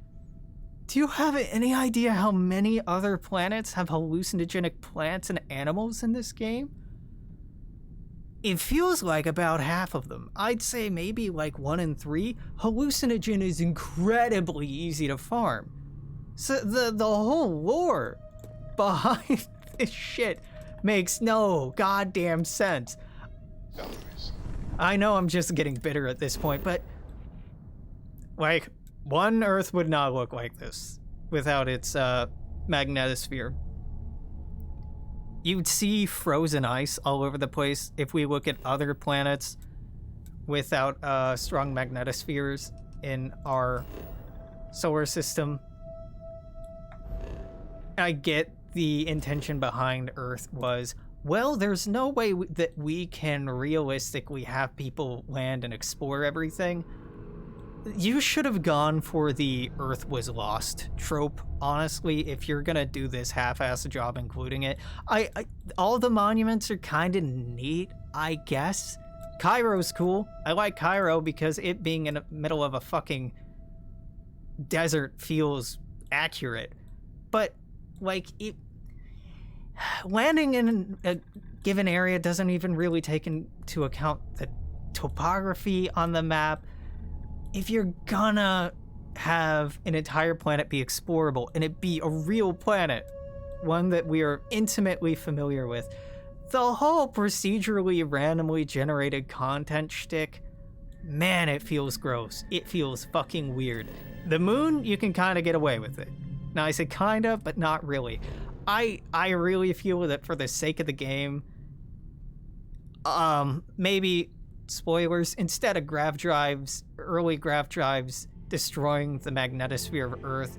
Speaker 1: Do you have any idea how many other planets have hallucinogenic plants and animals in this game? It feels like about half of them. I'd say maybe like 1 in 3. Hallucinogen is incredibly easy to farm. So the whole lore behind this shit makes no goddamn sense. I know I'm just getting bitter at this point, but like, one Earth would not look like this without its magnetosphere. You'd see frozen ice all over the place if we look at other planets without strong magnetospheres in our solar system. I get the intention behind Earth was, well, there's no way that we can realistically have people land and explore everything. You should have gone for the Earth was lost trope, honestly, if you're gonna do this half-assed job including it. All the monuments are kind of neat, I guess. Cairo's cool. I like Cairo because it being in the middle of a fucking desert feels accurate. But, like, landing in a given area doesn't even really take into account the topography on the map. If you're gonna have an entire planet be explorable and it be a real planet, one that we are intimately familiar with, the whole procedurally randomly generated content shtick, man, it feels gross. It feels fucking weird. The moon, you can kind of get away with it. Now, I say kind of, but not really. I really feel that for the sake of the game, maybe spoilers, instead of early grav drives destroying the magnetosphere of Earth,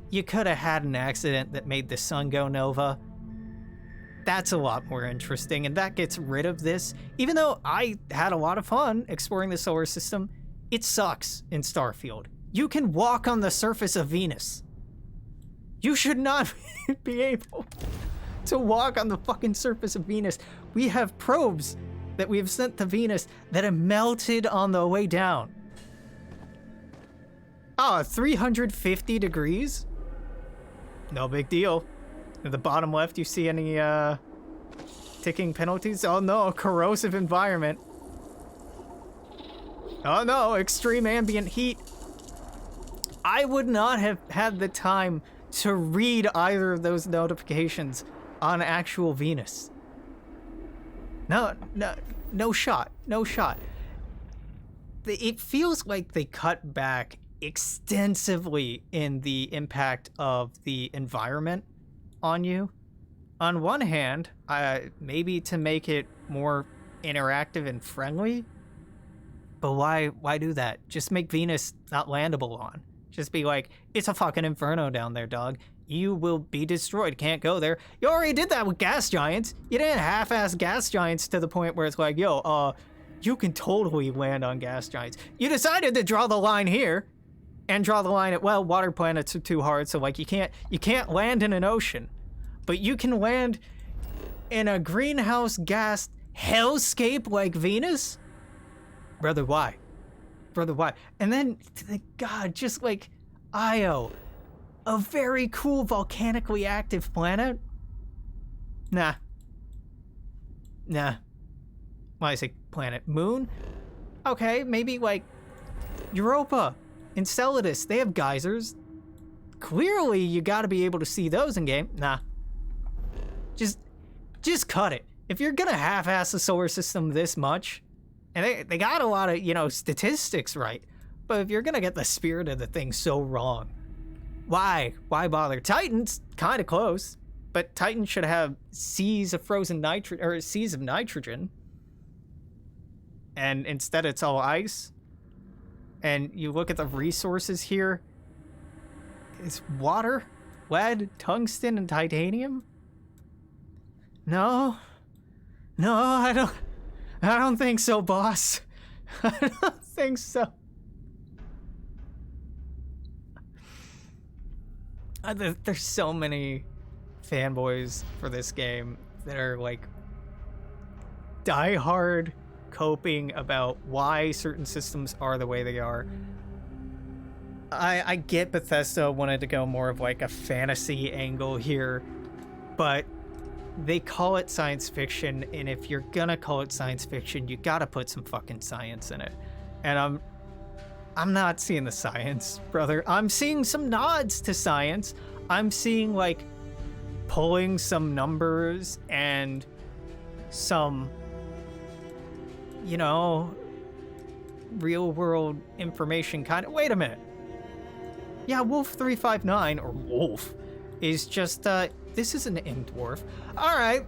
Speaker 1: you could have had an accident that made the sun go nova. That's a lot more interesting, and that gets rid of this. Even though I had a lot of fun exploring the solar system, it sucks in Starfield. You can walk on the surface of Venus. You should not be able to walk on the fucking surface of Venus. We have probes that we have sent to Venus that have melted on the way down. 350 degrees? No big deal. At the bottom left, you see any ticking penalties? Oh no, corrosive environment. Oh no, extreme ambient heat. I would not have had the time to read either of those notifications on actual Venus. No shot. It feels like they cut back extensively in the impact of the environment on you. On one hand, maybe to make it more interactive and friendly, but why do that? Just make Venus not landable on. Just be like, it's a fucking inferno down there, dog. You will be destroyed. Can't go there. You already did that with gas giants. You didn't half-ass gas giants to the point where it's like, yo, you can totally land on gas giants. You decided to draw the line here and draw the line at, well, water planets are too hard, so like you can't land in an ocean. But you can land in a greenhouse gas hellscape like Venus? Brother, why? And then, God, just like Io, a very cool volcanically active planet? Nah. Why I say planet? Moon? Okay, maybe like Europa, Enceladus, they have geysers. Clearly, you gotta be able to see those in game. Nah. Just cut it. If you're gonna half-ass the solar system this much, and they got a lot of, statistics right, but if you're gonna get the spirit of the thing so wrong, why bother? Titan's kind of close, but Titan should have seas of frozen nitrogen, or seas of nitrogen, and instead it's all ice. And you look at the resources here, it's water, lead, tungsten, and titanium. No, I don't think so, boss. I don't think so. There's so many fanboys for this game that are like diehard coping about why certain systems are the way they are. I get Bethesda wanted to go more of like a fantasy angle here, but they call it science fiction, and if you're gonna call it science fiction, you gotta put some fucking science in it. And I'm not seeing the science, brother. I'm seeing some nods to science. I'm seeing like pulling some numbers and some, real world information kind of. Wait a minute. Yeah, Wolf 359, or Wolf, is just, this is an M dwarf. Alright,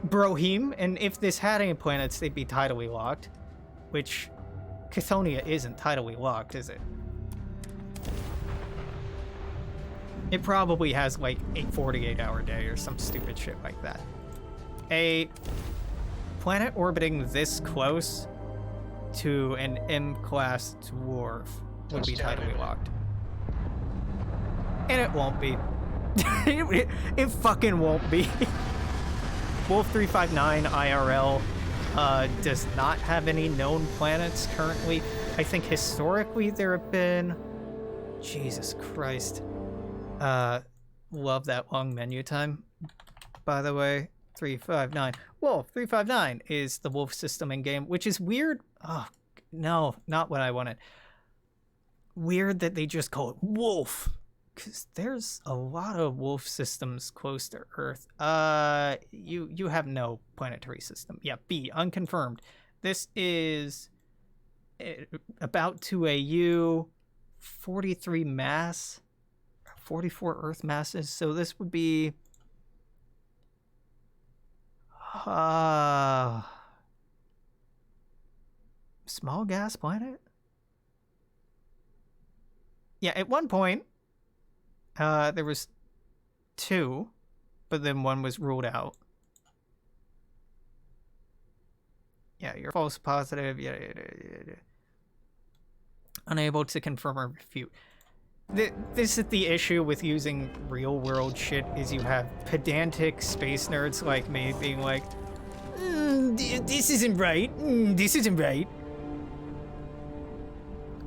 Speaker 1: Brohim, and if this had any planets, they'd be tidally locked. Which, Chthonia isn't tidally locked, is it? It probably has, like, a 48-hour day or some stupid shit like that. A planet orbiting this close to an M-class dwarf would be tidally locked. And it won't be. It fucking won't be. Wolf 359 IRL does not have any known planets currently. I think historically there have been... Jesus Christ. Love that long menu time. By the way, 359. Wolf 359 is the Wolf system in game, which is weird. Oh, no, not what I wanted. Weird that they just call it Wolf. Because there's a lot of Wolf systems close to Earth. You have no planetary system. Yeah, B, unconfirmed. This is about 2 AU, 43 mass, 44 Earth masses. So this would be... Small gas planet? Yeah, at one point, there was 2, but then 1 was ruled out. Yeah, you're false positive. Yeah. Unable to confirm or refute. This is the issue with using real-world shit, is you have pedantic space nerds like me being like, this isn't right. This isn't right.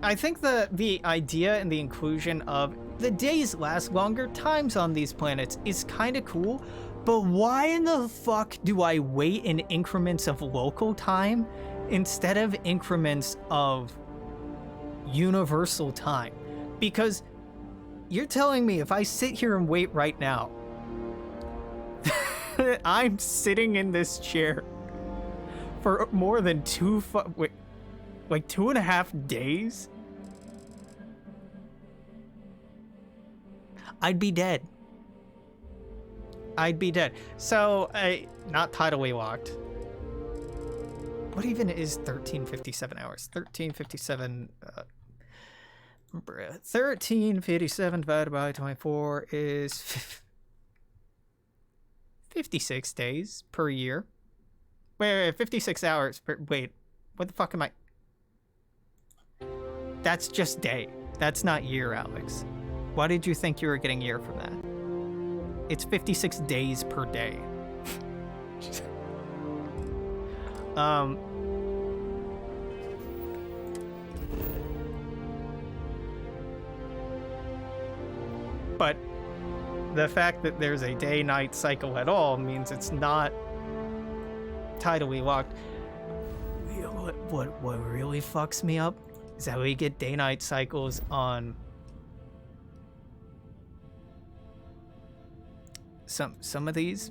Speaker 1: I think the idea and the inclusion of the days last longer, times on these planets is kind of cool, but why in the fuck do I wait in increments of local time instead of increments of universal time? Because you're telling me if I sit here and wait right now, I'm sitting in this chair for more than 2.5 days? I'd be dead. I'd be dead. So, not tidally locked. What even is 1357 hours? 1357, 1357 divided by 24 is 56 days per year. Wait, 56 hours per, wait, what the fuck am I? That's just day. That's not year, Alex. Why did you think you were getting year from that? It's 56 days per day. But the fact that there's a day-night cycle at all means it's not tidally locked. What really fucks me up is that we get day-night cycles on some of these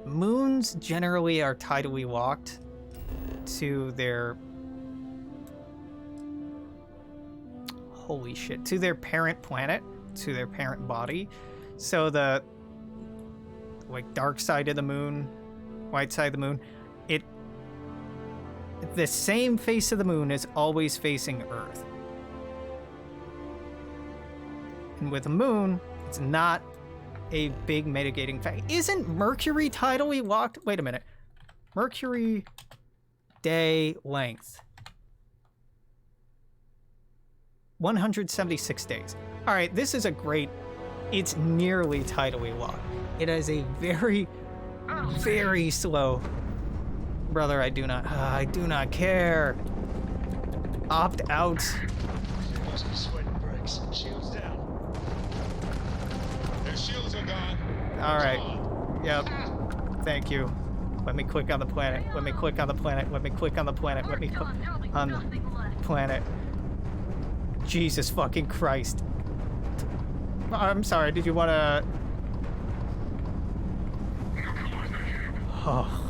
Speaker 1: moons. Generally are tidally locked to their to their parent planet, to their parent body. So the dark side of the moon, white side of the moon, the same face of the moon is always facing Earth. And with the moon, it's not a big mitigating factor. Isn't Mercury tidally locked? Wait a minute. Mercury day length. 176 days. All right, this is a great, it's nearly tidally locked. It has a very, very slow, brother, I do not care. Opt out.
Speaker 4: Must be sweating bricks. Shields down. Their shields are gone.
Speaker 1: All right. Yep. Thank you. Let me click on the planet. Let me click on the planet. Let me click on the planet. Let me click on the planet. Jesus fucking Christ. I'm sorry, did you want to... Oh.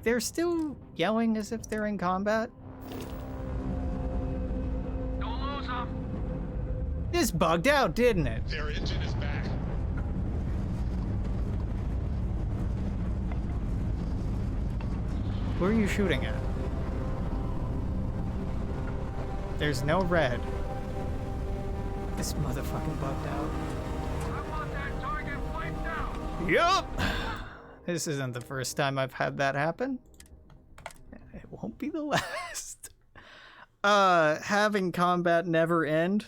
Speaker 1: They're still yelling as if they're in combat.
Speaker 3: Don't lose them.
Speaker 1: This bugged out, didn't it?
Speaker 4: Their engine is back.
Speaker 1: Who are you shooting at? There's no red. This motherfucking bugged out.
Speaker 3: I want that target wiped out.
Speaker 1: Yup! This isn't the first time I've had that happen. It won't be the last. Having combat never end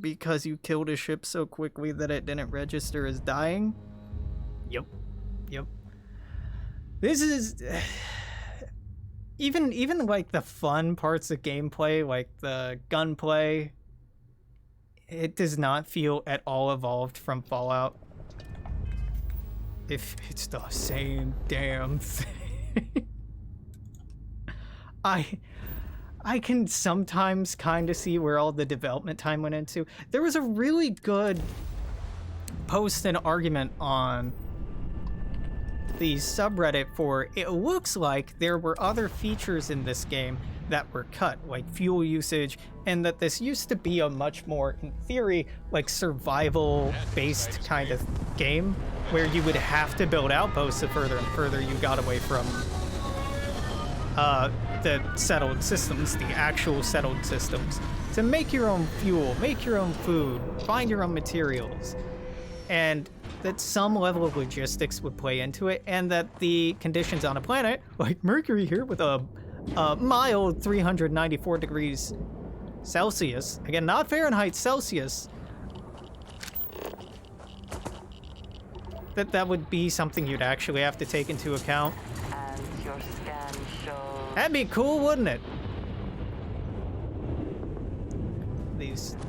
Speaker 1: because you killed a ship so quickly that it didn't register as dying. Yep. This is... Even like the fun parts of gameplay, like the gunplay, it does not feel at all evolved from Fallout. If it's the same damn thing. I can sometimes kind of see where all the development time went into. There was a really good post and argument on the subreddit for, it looks like there were other features in this game that were cut, like fuel usage, and that this used to be a much more, in theory, like survival-based kind of game, where you would have to build outposts the further and further you got away from the settled systems, the actual settled systems, to make your own fuel, make your own food, find your own materials, and that some level of logistics would play into it, and that the conditions on a planet, like Mercury here with a mild 394 degrees Celsius, again, not Fahrenheit, Celsius, that would be something you'd actually have to take into account.
Speaker 2: And your scan shows...
Speaker 1: That'd be cool, wouldn't it?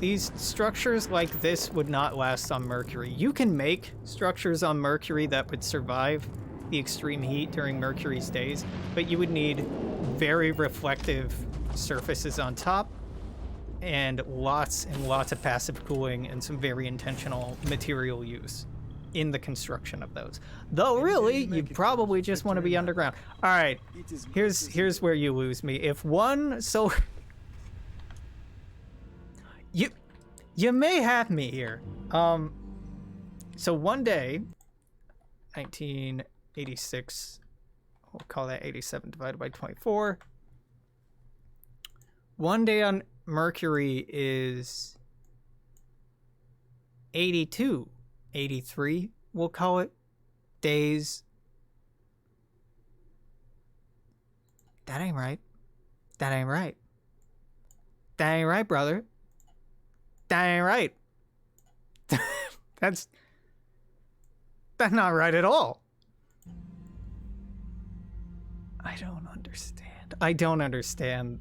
Speaker 1: These structures like this would not last on Mercury. You can make structures on Mercury that would survive the extreme heat during Mercury's days, but you would need very reflective surfaces on top and lots of passive cooling and some very intentional material use in the construction of those. Though really, you probably just want to be underground. All right, here's where you lose me. If one solar... You may have me here. So one day, 1986, we'll call that 87 divided by 24. One day on Mercury is 82, 83, we'll call it, days. That ain't right. That ain't right. That ain't right, brother. That ain't right. That's not right at all. I don't understand.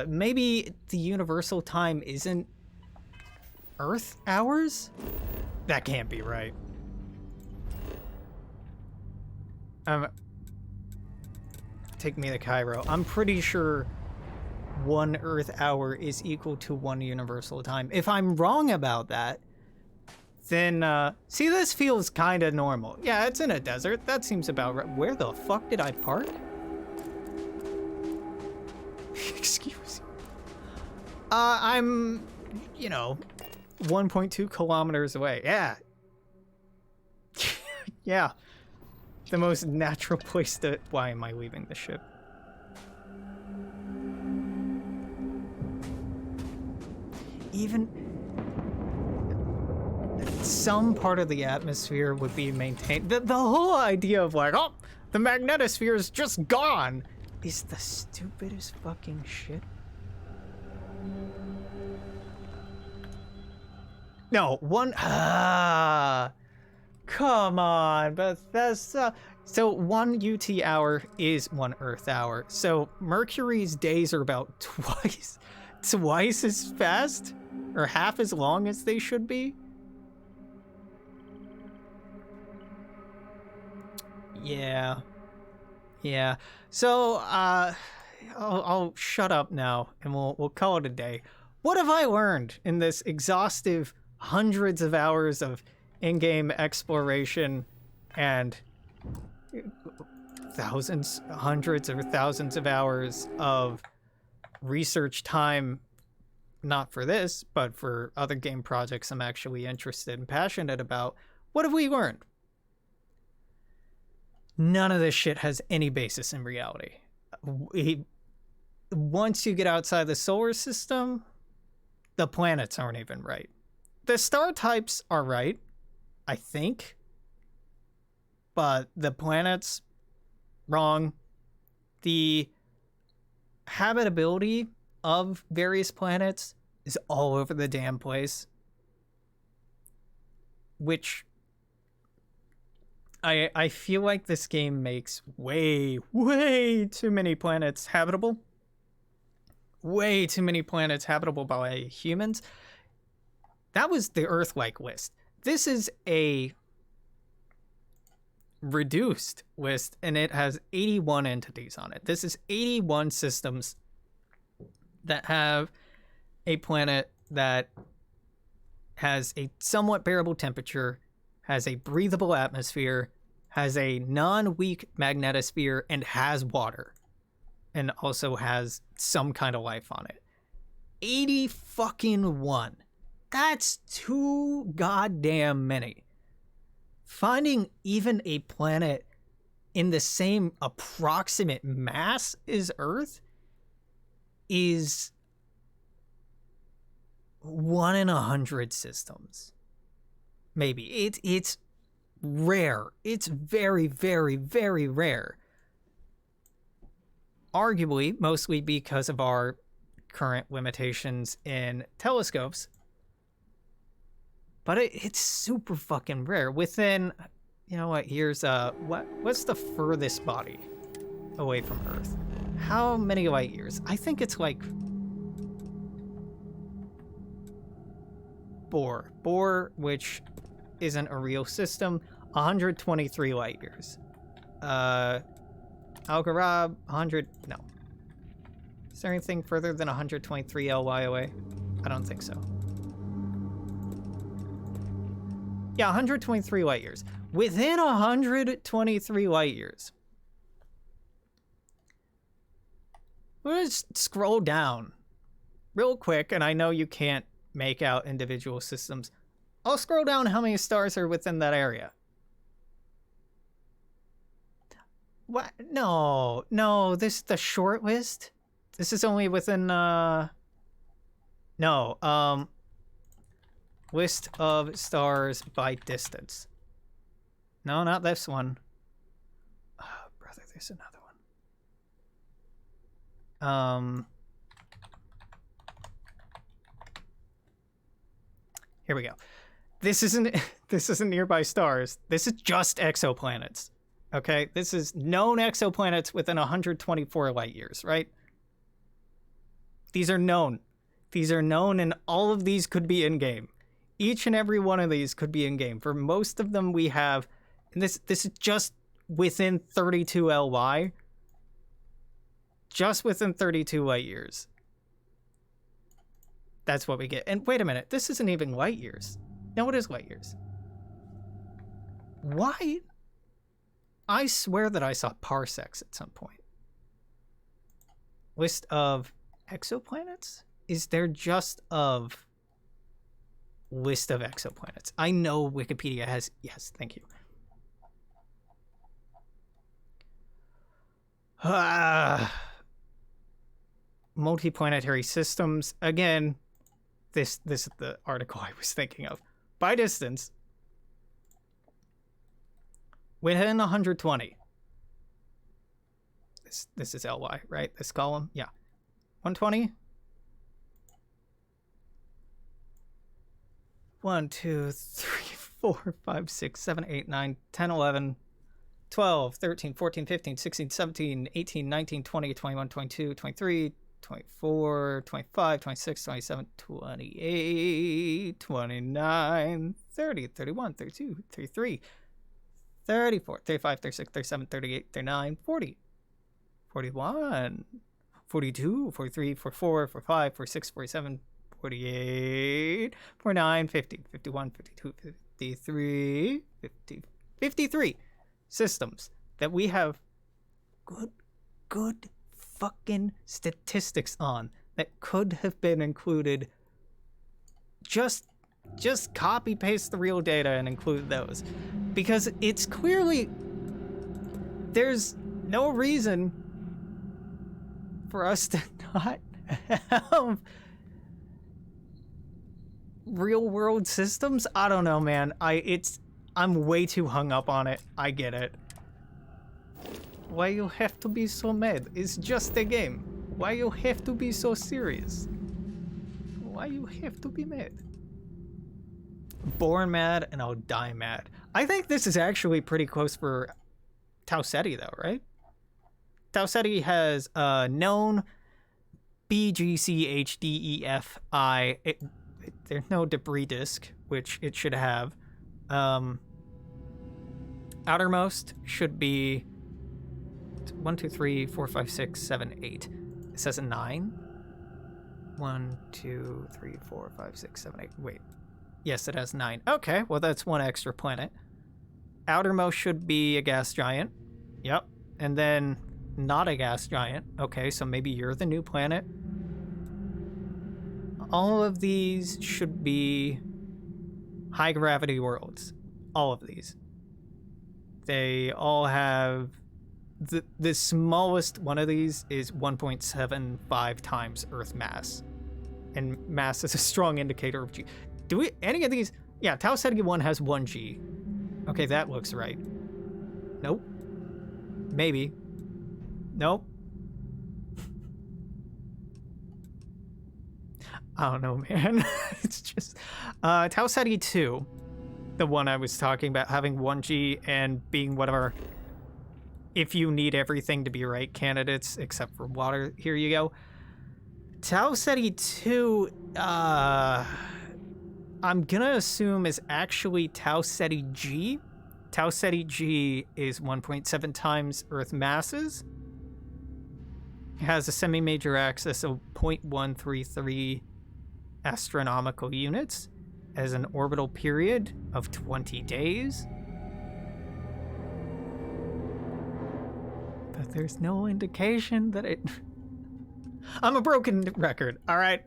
Speaker 1: Maybe the universal time isn't Earth hours? That can't be right. Take me to Cairo. I'm pretty sure 1 Earth hour is equal to 1 universal time. If I'm wrong about that, then, see, this feels kind of normal. Yeah, it's in a desert. That seems about right. Where the fuck did I park? Excuse me. I'm, 1.2 kilometers away. Yeah. Yeah. The most natural place to... Why am I leaving the ship? Even some part of the atmosphere would be maintained. The whole idea of like, oh, the magnetosphere is just gone is the stupidest fucking shit. No, come on, Bethesda. So 1 UT hour is 1 Earth hour. So Mercury's days are about twice as fast or half as long as they should be. Yeah. So I'll shut up now and we'll call it a day. What have I learned in this exhaustive hundreds of hours of in-game exploration and hundreds or thousands of hours of research time, not for this, but for other game projects I'm actually interested and passionate about? What have we learned? None of this shit has any basis in reality. Once you get outside the solar system, the planets aren't even right. The star types are right, I think, but the planets, wrong. The habitability of various planets is all over the damn place, which I feel like this game makes way too many planets habitable. Way too many planets habitable by humans. That was the Earth-like list. This is a reduced list, and it has 81 entities on it. This is 81 systems that have a planet that has a somewhat bearable temperature, has a breathable atmosphere, has a non-weak magnetosphere, and has water. and also has some kind of life on it. 80 fucking 1. That's too goddamn many. Finding even a planet in the same approximate mass as Earth is 1 in 100 systems. Maybe. It's rare. It's very, very, very rare. Arguably, mostly because of our current limitations in telescopes. But it's super fucking rare. Within, you know what, here's, what's the furthest body away from Earth? How many light years? I think it's like Bohr, which isn't a real system, 123 light years. Algarab, 100, no. Is there anything further than 123 LY away? I don't think so. Yeah, 123 light years. Within 123 light years. Let's scroll down real quick, and I know you can't make out individual systems. I'll scroll down how many stars are within that area. What? No, this is the short list? This is only within, list of stars by distance. No, not this one. Oh, brother, there's another one. Here we go. This isn't nearby stars. This is just exoplanets. Okay? This is known exoplanets within 124 light years, right? These are known. These are known, and all of these could be in-game. Each and every one of these could be in-game. For most of them, we have... And this is just within 32 LY. Just within 32 light years. That's what we get. And wait a minute. This isn't even light years. No, it is light years. Why? I swear that I saw parsecs at some point. List of exoplanets? Is there just of list of exoplanets? I know Wikipedia has... Yes, thank you. Multiplanetary systems. Again, this is the article I was thinking of. By distance, within 120. This is LY, right? This column? Yeah. 120? 1, 2, 3, 4, 5, 6, 7, 8, 9, 10, 11, 12, 13, 14, 15, 16, 17, 18, 19, 20, 21, 22, 23, 24, 25, 26, 27, 28, 29, 30, 31, 32, 33, 34, 35, 36, 37, 38, 39, 40, 41, 42, 43, 44, 45, 46, 47, 48, 49, 50, 51, 52, 53, 50, 53 systems that we have good fucking statistics on that could have been included. Just copy paste the real data and include those, because it's clearly there's no reason for us to not have real world systems. I don't know, man. I'm way too hung up on it. I get it. Why you have to be so mad? It's just a game. Why you have to be so serious? Why you have to be mad? Born mad and I'll die mad. I think this is actually pretty close for Tau Ceti though, right? Tau Ceti has known BGCHDEFI. There's no debris disk, which it should have. Outermost should be 1, 2, 3, 4, 5, 6, 7, 8. It says a 9. 1, 2, 3, 4, 5, 6, 7, 8. Wait. Yes, it has 9. Okay, well, that's one extra planet. Outermost should be a gas giant. Yep. And then not a gas giant. Okay, so maybe you're the new planet. All of these should be high gravity worlds. All of these. They all have the smallest one of these is 1.75 times Earth mass. And mass is a strong indicator of G. Do we any of these? Yeah, Tau Ceti 1 has 1 G. Okay, that looks right. Nope. Maybe. Nope. I don't know, man. It's just Tau Ceti 2, the one I was talking about having 1G and being whatever, if you need everything to be right candidates except for water, here you go. Tau Ceti 2, I'm gonna assume is actually Tau Ceti G. Tau Ceti G is 1.7 times Earth masses. It has a semi-major axis of 0.133 astronomical units, as an orbital period of 20 days. But there's no indication that it... I'm a broken record. All right.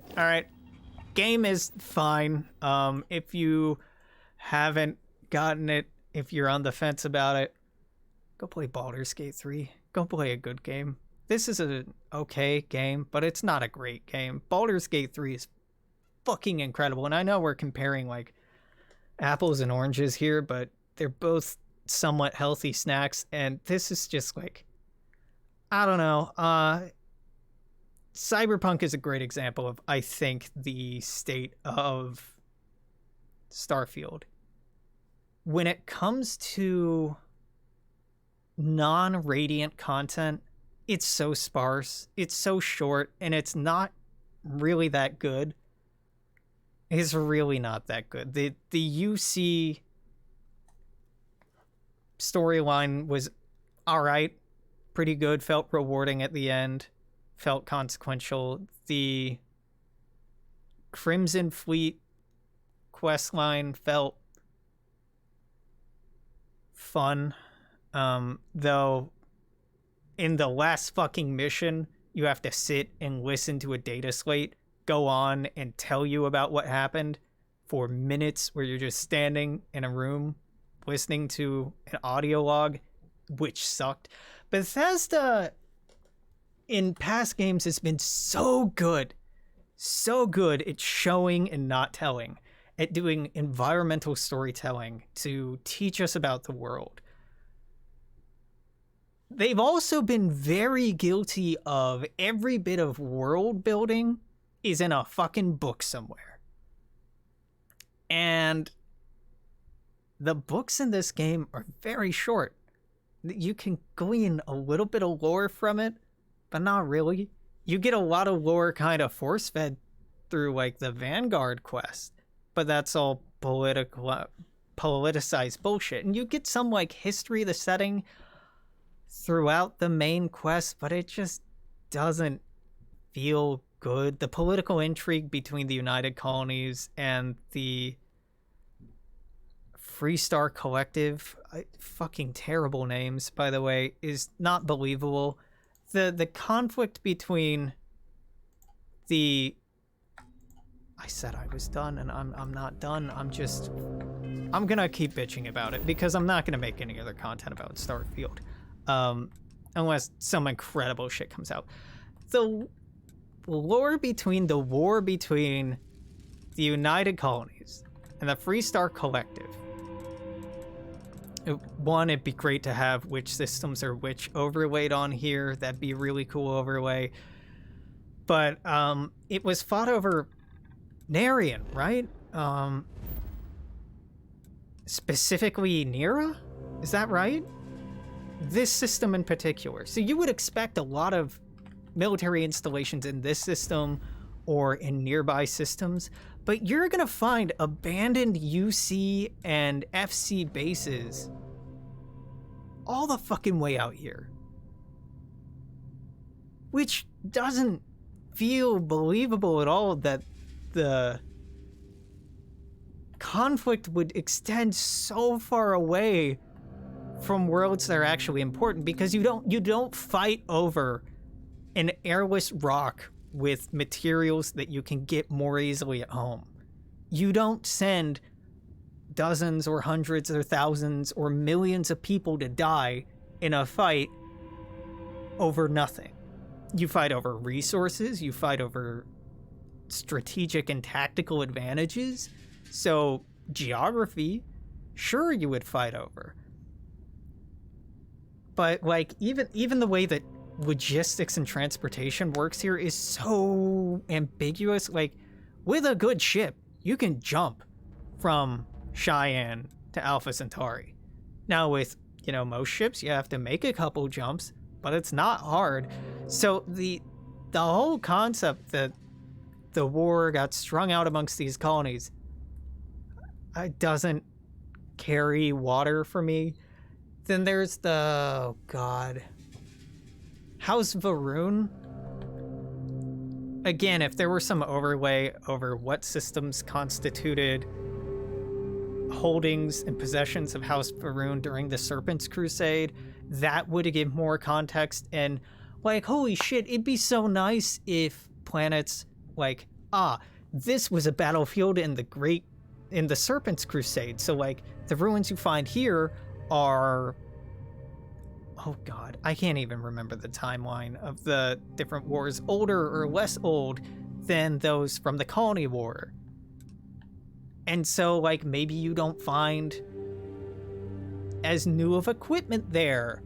Speaker 1: Game is fine. If you haven't gotten it, if you're on the fence about it, go play Baldur's Gate 3. Go play a good game. This is an okay game, but it's not a great game. Baldur's Gate 3 is fucking incredible. And I know we're comparing like apples and oranges here, but they're both somewhat healthy snacks. And this is just like, I don't know. Cyberpunk is a great example of, I think, the state of Starfield. When it comes to non-Radiant content, it's so sparse, it's so short, and it's not really that good. It's really not that good. The UC storyline was alright, pretty good, felt rewarding at the end, felt consequential. The Crimson Fleet questline felt fun, though in the last fucking mission, you have to sit and listen to a data slate go on and tell you about what happened for minutes, where you're just standing in a room listening to an audio log, which sucked. Bethesda in past games has been so good at showing and not telling, at doing environmental storytelling to teach us about the world. They've also been very guilty of every bit of world building is in a fucking book somewhere. And the books in this game are very short. You can glean a little bit of lore from it, but not really. You get a lot of lore kind of force-fed through like the Vanguard quest, but that's all politicized bullshit. And you get some like history of the setting throughout the main quest, but it just doesn't feel good. The political intrigue between the United Colonies and the Freestar Collective, fucking terrible names, by the way, is not believable. The conflict between the... I said I was done, and I'm not done. I'm gonna keep bitching about it, because I'm not gonna make any other content about Starfield. Unless some incredible shit comes out. The war between the United Colonies and the Freestar Collective. One, it'd be great to have which systems are which overlaid on here. That'd be a really cool overlay. But it was fought over Narian, right? Specifically Nira? Is that right? This system in particular. So you would expect a lot of military installations in this system or in nearby systems, but you're gonna find abandoned UC and FC bases all the fucking way out here, which doesn't feel believable at all, that the conflict would extend so far away from worlds that are actually important, because you don't fight over an airless rock with materials that you can get more easily at home. You don't send dozens or hundreds or thousands or millions of people to die in a fight over nothing. You fight over resources, you fight over strategic and tactical advantages. So geography, sure, you would fight over. But like even the way that logistics and transportation works here is so ambiguous. Like, with a good ship, you can jump from Cheyenne to Alpha Centauri. Now with, most ships, you have to make a couple jumps, but it's not hard. So the whole concept that the war got strung out amongst these colonies, it doesn't carry water for me. Then there's the, House Varun. Again, if there were some overlay over what systems constituted holdings and possessions of House Varun during the Serpent's Crusade, that would give more context. And like, holy shit, it'd be so nice if planets like, this was a battlefield in the Serpent's Crusade. So like, the ruins you find here are, I can't even remember the timeline of the different wars, older or less old than those from the Colony War. And so like, maybe you don't find as new of equipment there.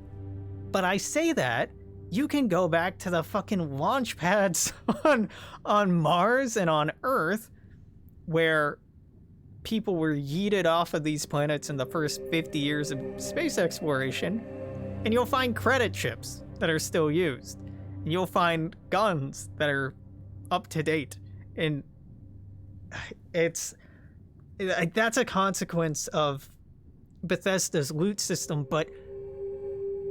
Speaker 1: But I say that, you can go back to the fucking launch pads on Mars and on Earth, where people were yeeted off of these planets in the first 50 years of space exploration, and you'll find credit ships that are still used. And you'll find guns that are up to date. And that's a consequence of Bethesda's loot system, but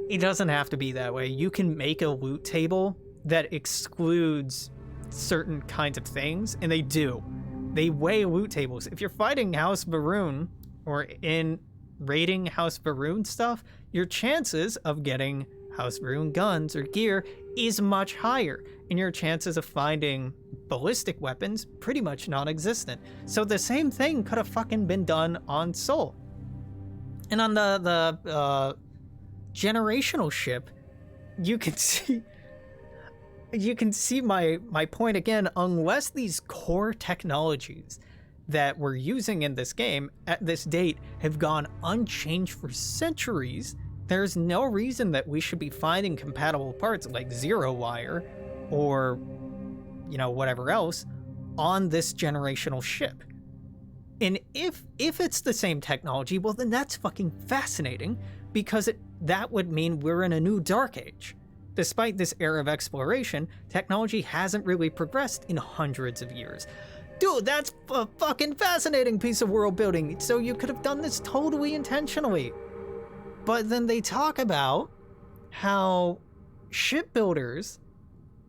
Speaker 1: it doesn't have to be that way. You can make a loot table that excludes certain kinds of things, and they do. They weigh loot tables. If you're fighting House Varun or in raiding House Varun stuff, your chances of getting House Varun guns or gear is much higher, and your chances of finding ballistic weapons pretty much non-existent. So the same thing could have fucking been done on Sol. And on the generational ship, you can see my point again. Unless these core technologies that we're using in this game at this date have gone unchanged for centuries, there's no reason that we should be finding compatible parts like Zero Wire or whatever else on this generational ship. And if it's the same technology, well, then that's fucking fascinating, because that would mean we're in a new dark age. Despite this era of exploration, technology hasn't really progressed in hundreds of years. Dude, that's a fucking fascinating piece of world building. So you could have done this totally intentionally. But then they talk about how shipbuilders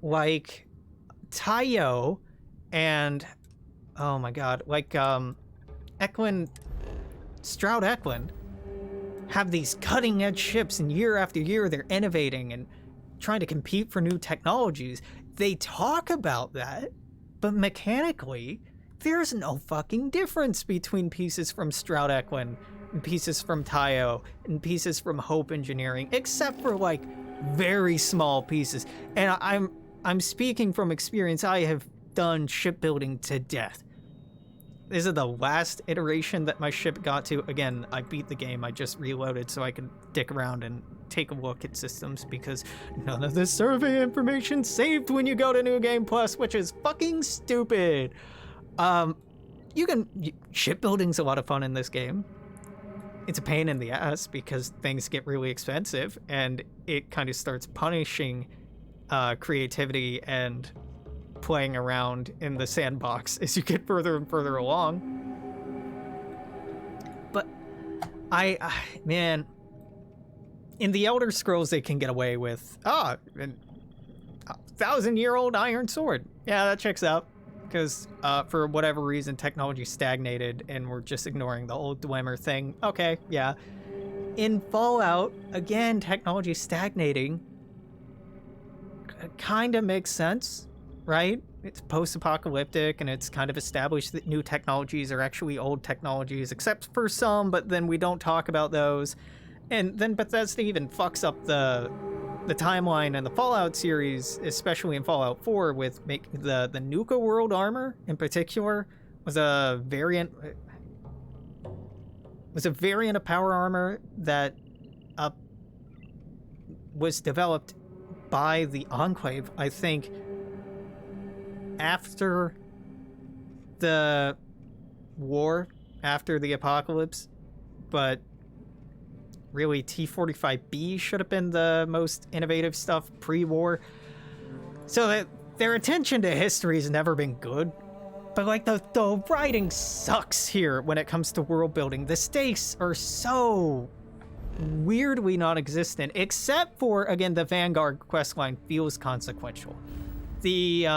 Speaker 1: like Tayo and, Stroud Eklund have these cutting edge ships, and year after year they're innovating and trying to compete for new technologies. They talk about that, but mechanically, there's no fucking difference between pieces from Stroud Eklund and pieces from Tayo and pieces from Hope Engineering, except for like very small pieces. And I'm speaking from experience. I have done shipbuilding to death. This is the last iteration that my ship got to. Again, I beat the game. I just reloaded so I could dick around and take a look at systems, because none of the survey information saved when you go to New Game Plus, which is fucking stupid. Shipbuilding's a lot of fun in this game. It's a pain in the ass because things get really expensive, and it kind of starts punishing creativity and playing around in the sandbox as you get further and further along. But man, in the Elder Scrolls they can get away with a 1,000-year-old iron sword. Yeah, that checks out, because for whatever reason technology stagnated and we're just ignoring the old Dwemer thing. Okay, yeah. In Fallout, again, technology stagnating kind of makes sense, right? It's post-apocalyptic, and it's kind of established that new technologies are actually old technologies, except for some, but then we don't talk about those. And then Bethesda even fucks up the timeline in the Fallout series, especially in Fallout 4, with the Nuka World armor in particular was a variant of power armor that was developed by the Enclave, I think, after the war, after the apocalypse, but really T-45B should have been the most innovative stuff pre-war. So that their attention to history has never been good. But like the writing sucks here when it comes to world building. The stakes are so weirdly non-existent, except for, again, the Vanguard questline feels consequential. The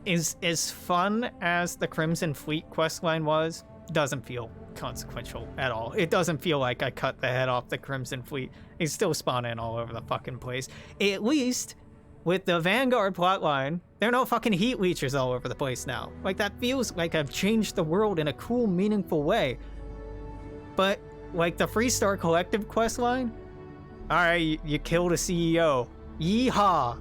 Speaker 1: is as fun as the Crimson Fleet questline was, doesn't feel consequential at all. It doesn't feel like I cut the head off the Crimson Fleet. It's still spawning all over the fucking place. At least with the Vanguard plotline, there are no fucking heat leeches all over the place now. Like, that feels like I've changed the world in a cool, meaningful way. But like the Freestar Collective questline, alright, you killed a CEO. Yeehaw!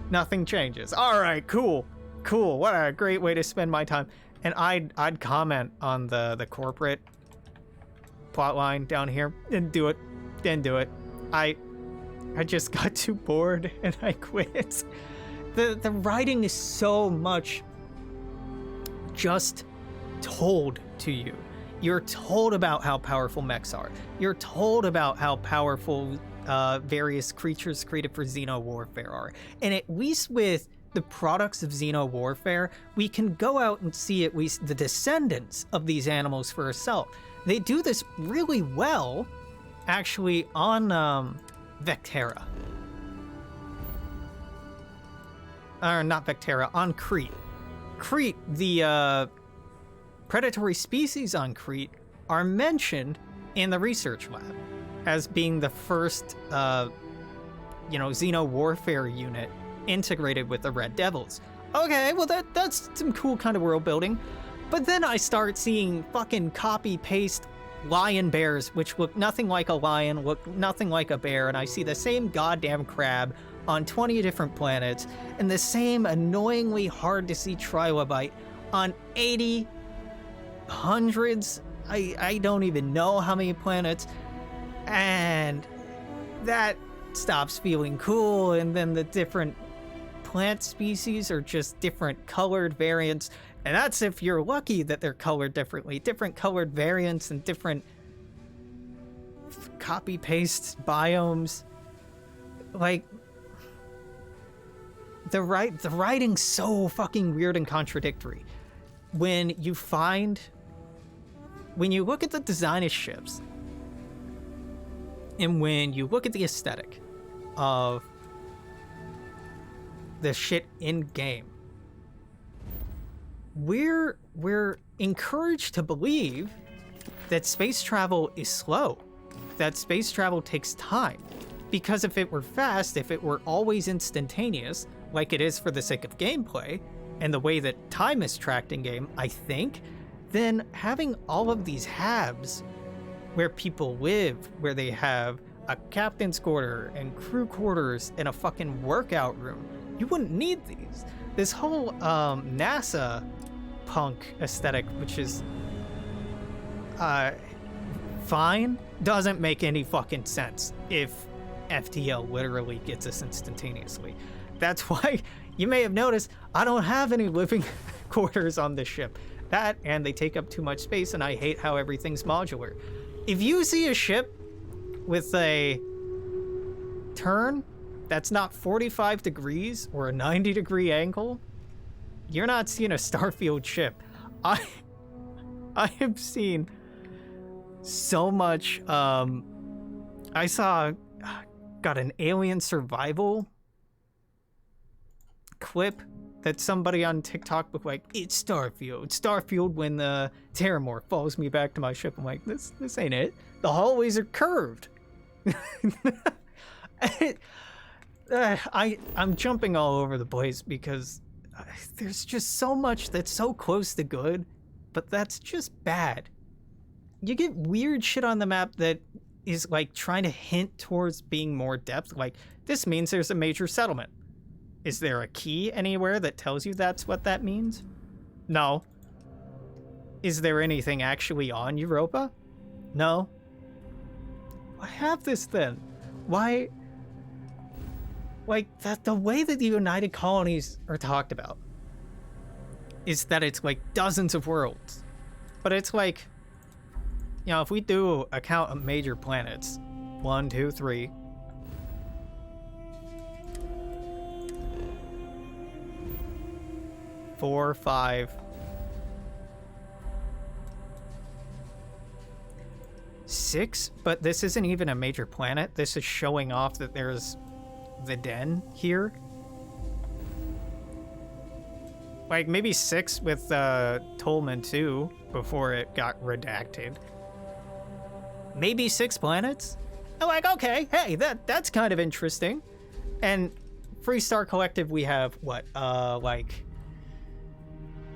Speaker 1: Nothing changes. Alright, cool. What a great way to spend my time. And I'd comment on the corporate plotline down here. Didn't do it. I just got too bored and I quit. The writing is so much just told to you. You're told about how powerful mechs are. You're told about how powerful various creatures created for Xeno warfare are. And at least with the products of Xeno warfare, we can go out and see at least the descendants of these animals for ourselves. They do this really well, actually, on Vectera. Or not Vectera, on Crete. Crete, the predatory species on Crete are mentioned in the research lab as being the first, Xeno warfare unit integrated with the Red Devils. Okay, well that's some cool kind of world building. But then I start seeing fucking copy-paste lion bears, which look nothing like a lion, look nothing like a bear, and I see the same goddamn crab on 20 different planets, and the same annoyingly hard-to-see trilobite on 80, hundreds, I don't even know how many planets, and that stops feeling cool, and then the different plant species are just different colored variants, and that's if you're lucky that they're colored differently. Different colored variants and different copy-paste biomes. Like, the writing's so fucking weird and contradictory. When you look at the design of ships, and when you look at the aesthetic of the shit in game, we're encouraged to believe that space travel is slow, that space travel takes time, because if it were fast, if it were always instantaneous, like it is for the sake of gameplay and the way that time is tracked in game, I think, then having all of these habs where people live, where they have a captain's quarter and crew quarters and a fucking workout room, you wouldn't need these. This whole NASA punk aesthetic, which is fine, doesn't make any fucking sense if FTL literally gets us instantaneously. That's why you may have noticed I don't have any living quarters on this ship. That, and they take up too much space, and I hate how everything's modular. If you see a ship with a turn that's not 45 degrees or a 90-degree angle, you're not seeing a Starfield ship. I have seen so much. I saw, got an Alien Survival clip that somebody on TikTok was like, it's Starfield. Starfield when the Terramorph follows me back to my ship. I'm like, this ain't it. The hallways are curved. I'm jumping all over the place because there's just so much that's so close to good, but that's just bad. You get weird shit on the map that is like trying to hint towards being more depth. Like, this means there's a major settlement. Is there a key anywhere that tells you that's what that means? No. Is there anything actually on Europa? No. Why have this then? Why? Like, the way that the United Colonies are talked about is that it's like dozens of worlds. But it's like, you know, if we do a count of major planets, 1, 2, 3, 4, 5, 6, but this isn't even a major planet. This is showing off that there's the den here. Like, maybe 6 with Tolman 2 before it got redacted. Maybe 6 planets? I'm like, okay, hey, that's kind of interesting. And Freestar Collective, we have, what, like,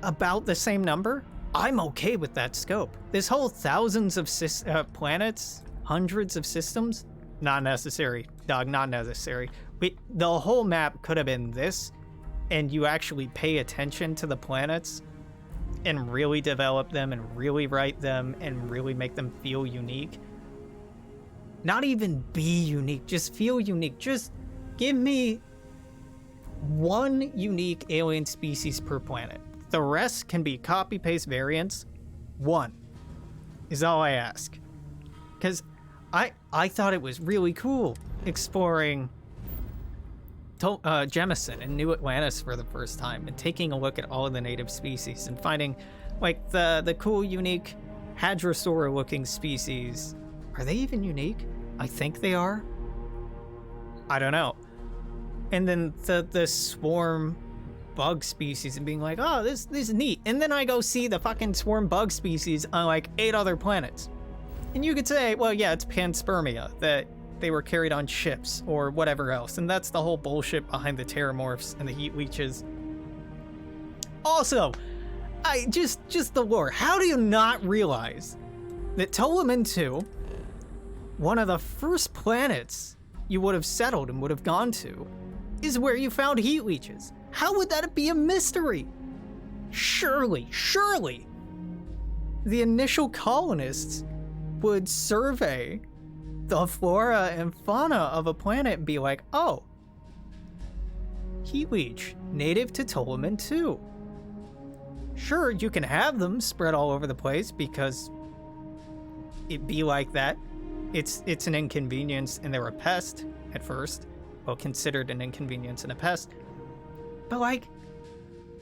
Speaker 1: about the same number? I'm okay with that scope. This whole thousands of planets, hundreds of systems, not necessary, dog, not necessary. The whole map could have been this, and you actually pay attention to the planets and really develop them and really write them and really make them feel unique. Not even be unique, just feel unique. Just give me one unique alien species per planet. The rest can be copy-paste variants. One is all I ask. Because I thought it was really cool exploring Jemison and New Atlantis for the first time and taking a look at all of the native species and finding like the cool, unique Hadrosaur-looking species. Are they even unique? I think they are. I don't know. And then the swarm bug species and being like, oh, this is neat. And then I go see the fucking swarm bug species on like 8 other planets. And you could say, well, yeah, it's panspermia, that they were carried on ships or whatever else. And that's the whole bullshit behind the Terramorphs and the heat leeches. Also, just the lore. How do you not realize that Ptolemy 2, one of the first planets you would have settled and would have gone to, is where you found heat leeches? How would that be a mystery? Surely, the initial colonists would survey the flora and fauna of a planet and be like, oh, heat leech, native to Ptolemy 2. Sure, you can have them spread all over the place because it'd be like that. It's an inconvenience and they're a pest at first. Well, considered an inconvenience and a pest. But like,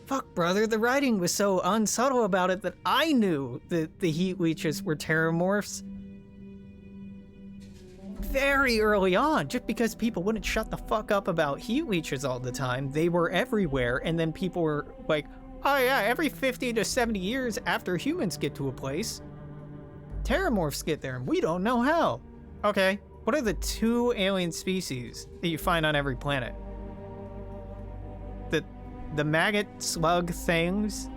Speaker 1: fuck, brother, the writing was so unsubtle about it that I knew that the heat leeches were terramorphs very early on, just because people wouldn't shut the fuck up about heat leeches all the time. They were everywhere, and then people were like, oh yeah, every 50 to 70 years after humans get to a place, terramorphs get there, and we don't know how. Okay, what are the 2 alien species that you find on every planet? The maggot slug things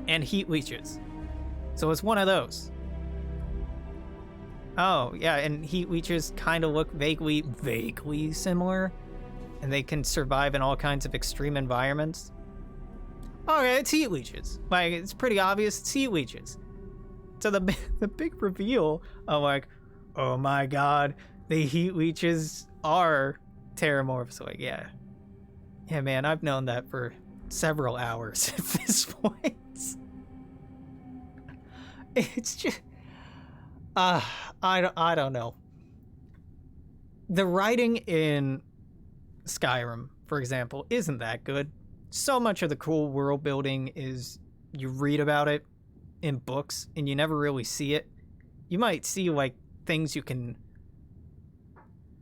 Speaker 1: and heat leeches. So it's one of those. Oh, yeah, and heat leeches kind of look vaguely similar, and they can survive in all kinds of extreme environments. Okay, it's heat leeches. Like, it's pretty obvious it's heat leeches. So the big reveal of like, oh my god, the heat leeches are terramorphs. Like, yeah, man, I've known that for several hours at this point. It's just, I don't know. The writing in Skyrim, for example, isn't that good. So much of the cool world building is you read about it in books and you never really see it. You might see like things you can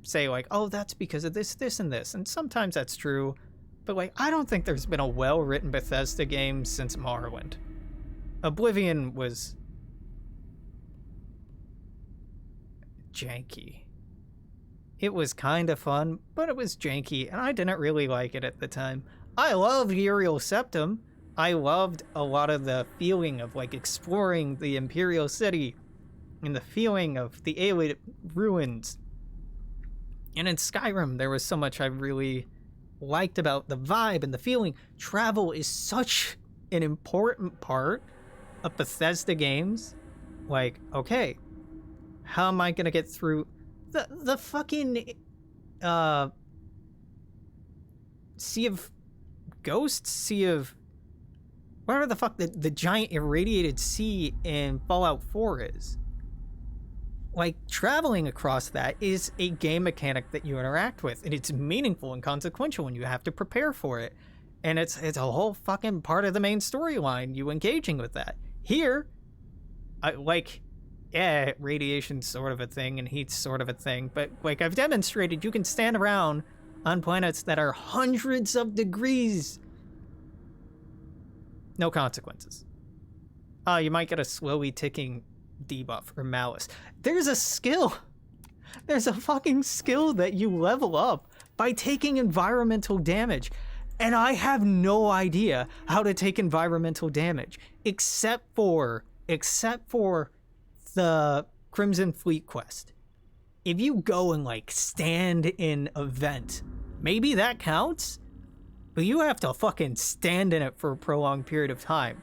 Speaker 1: say like, oh, that's because of this, and this. And sometimes that's true. but like, I don't think there's been a well-written Bethesda game since Morrowind. Oblivion was janky. It was kind of fun, but it was janky, and I didn't really like it at the time. I loved Uriel Septum. I loved a lot of the feeling of like exploring the Imperial City and the feeling of the alien ruins. And in Skyrim, there was so much I really liked about the vibe and the feeling. Travel is such an important part of Bethesda games. Like, okay, how am I gonna get through the fucking Sea of Ghosts? Sea of... whatever the fuck the giant irradiated sea in Fallout 4 is. Like, traveling across that is a game mechanic that you interact with, and it's meaningful and consequential, and you have to prepare for it. And it's a whole fucking part of the main storyline, you engaging with that. Here, radiation's sort of a thing, and heat's sort of a thing, but like I've demonstrated, you can stand around on planets that are hundreds of degrees. No consequences. You might get a slowly ticking debuff or malice. There's a skill. There's a fucking skill that you level up by taking environmental damage. And I have no idea how to take environmental damage except for the Crimson Fleet quest. If you go and like stand in a vent, maybe that counts, but you have to fucking stand in it for a prolonged period of time.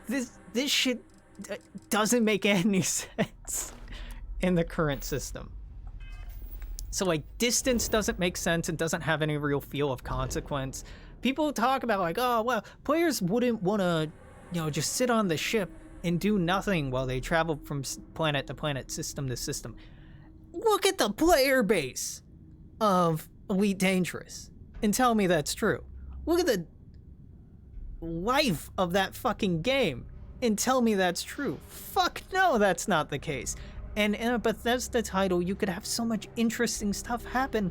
Speaker 1: This shit doesn't make any sense in the current system. So like, distance doesn't make sense and doesn't have any real feel of consequence. People talk about like, oh well, players wouldn't want to, just sit on the ship and do nothing while they travel from planet to planet, system to system. Look at the player base of Elite Dangerous and tell me that's true. Look at the life of that fucking game and tell me that's true. Fuck no, that's not the case. And in a Bethesda title, you could have so much interesting stuff happen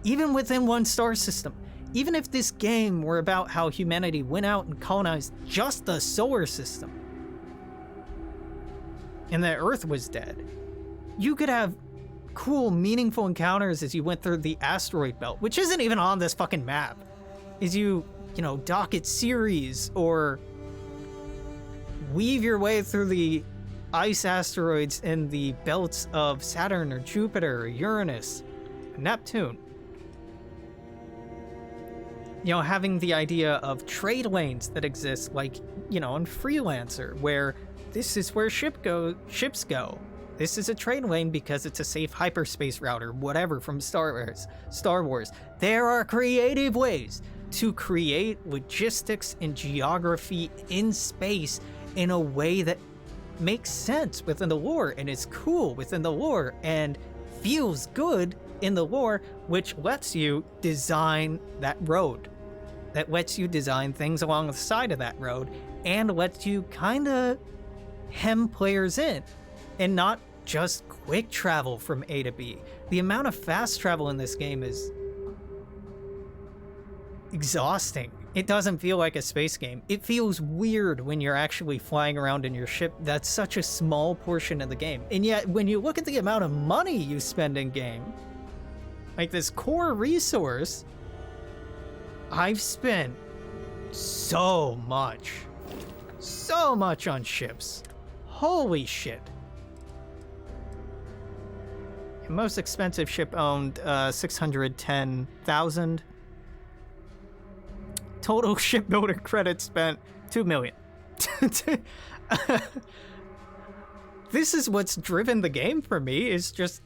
Speaker 1: even within one star system. Even if this game were about how humanity went out and colonized just the solar system and the Earth was dead, you could have cool, meaningful encounters as you went through the asteroid belt, which isn't even on this fucking map. As you dock at Ceres or weave your way through the ice asteroids in the belts of Saturn or Jupiter or Uranus, Neptune. Having the idea of trade lanes that exist, like, in Freelancer, where this is where ships go. This is a trade lane because it's a safe hyperspace route or whatever from Star Wars. There are creative ways to create logistics and geography in space in a way that makes sense within the lore and is cool within the lore and feels good in the lore, which lets you design that road, that lets you design things along the side of that road, and lets you kind of hem players in and not just quick travel from A to B. The amount of fast travel in this game is exhausting. It doesn't feel like a space game. It feels weird when you're actually flying around in your ship. That's such a small portion of the game. And yet, when you look at the amount of money you spend in game, like this core resource, I've spent so much on ships. Holy shit. Most expensive ship owned, 610,000. Total shipbuilder credits spent, 2 million. This is what's driven the game for me, is just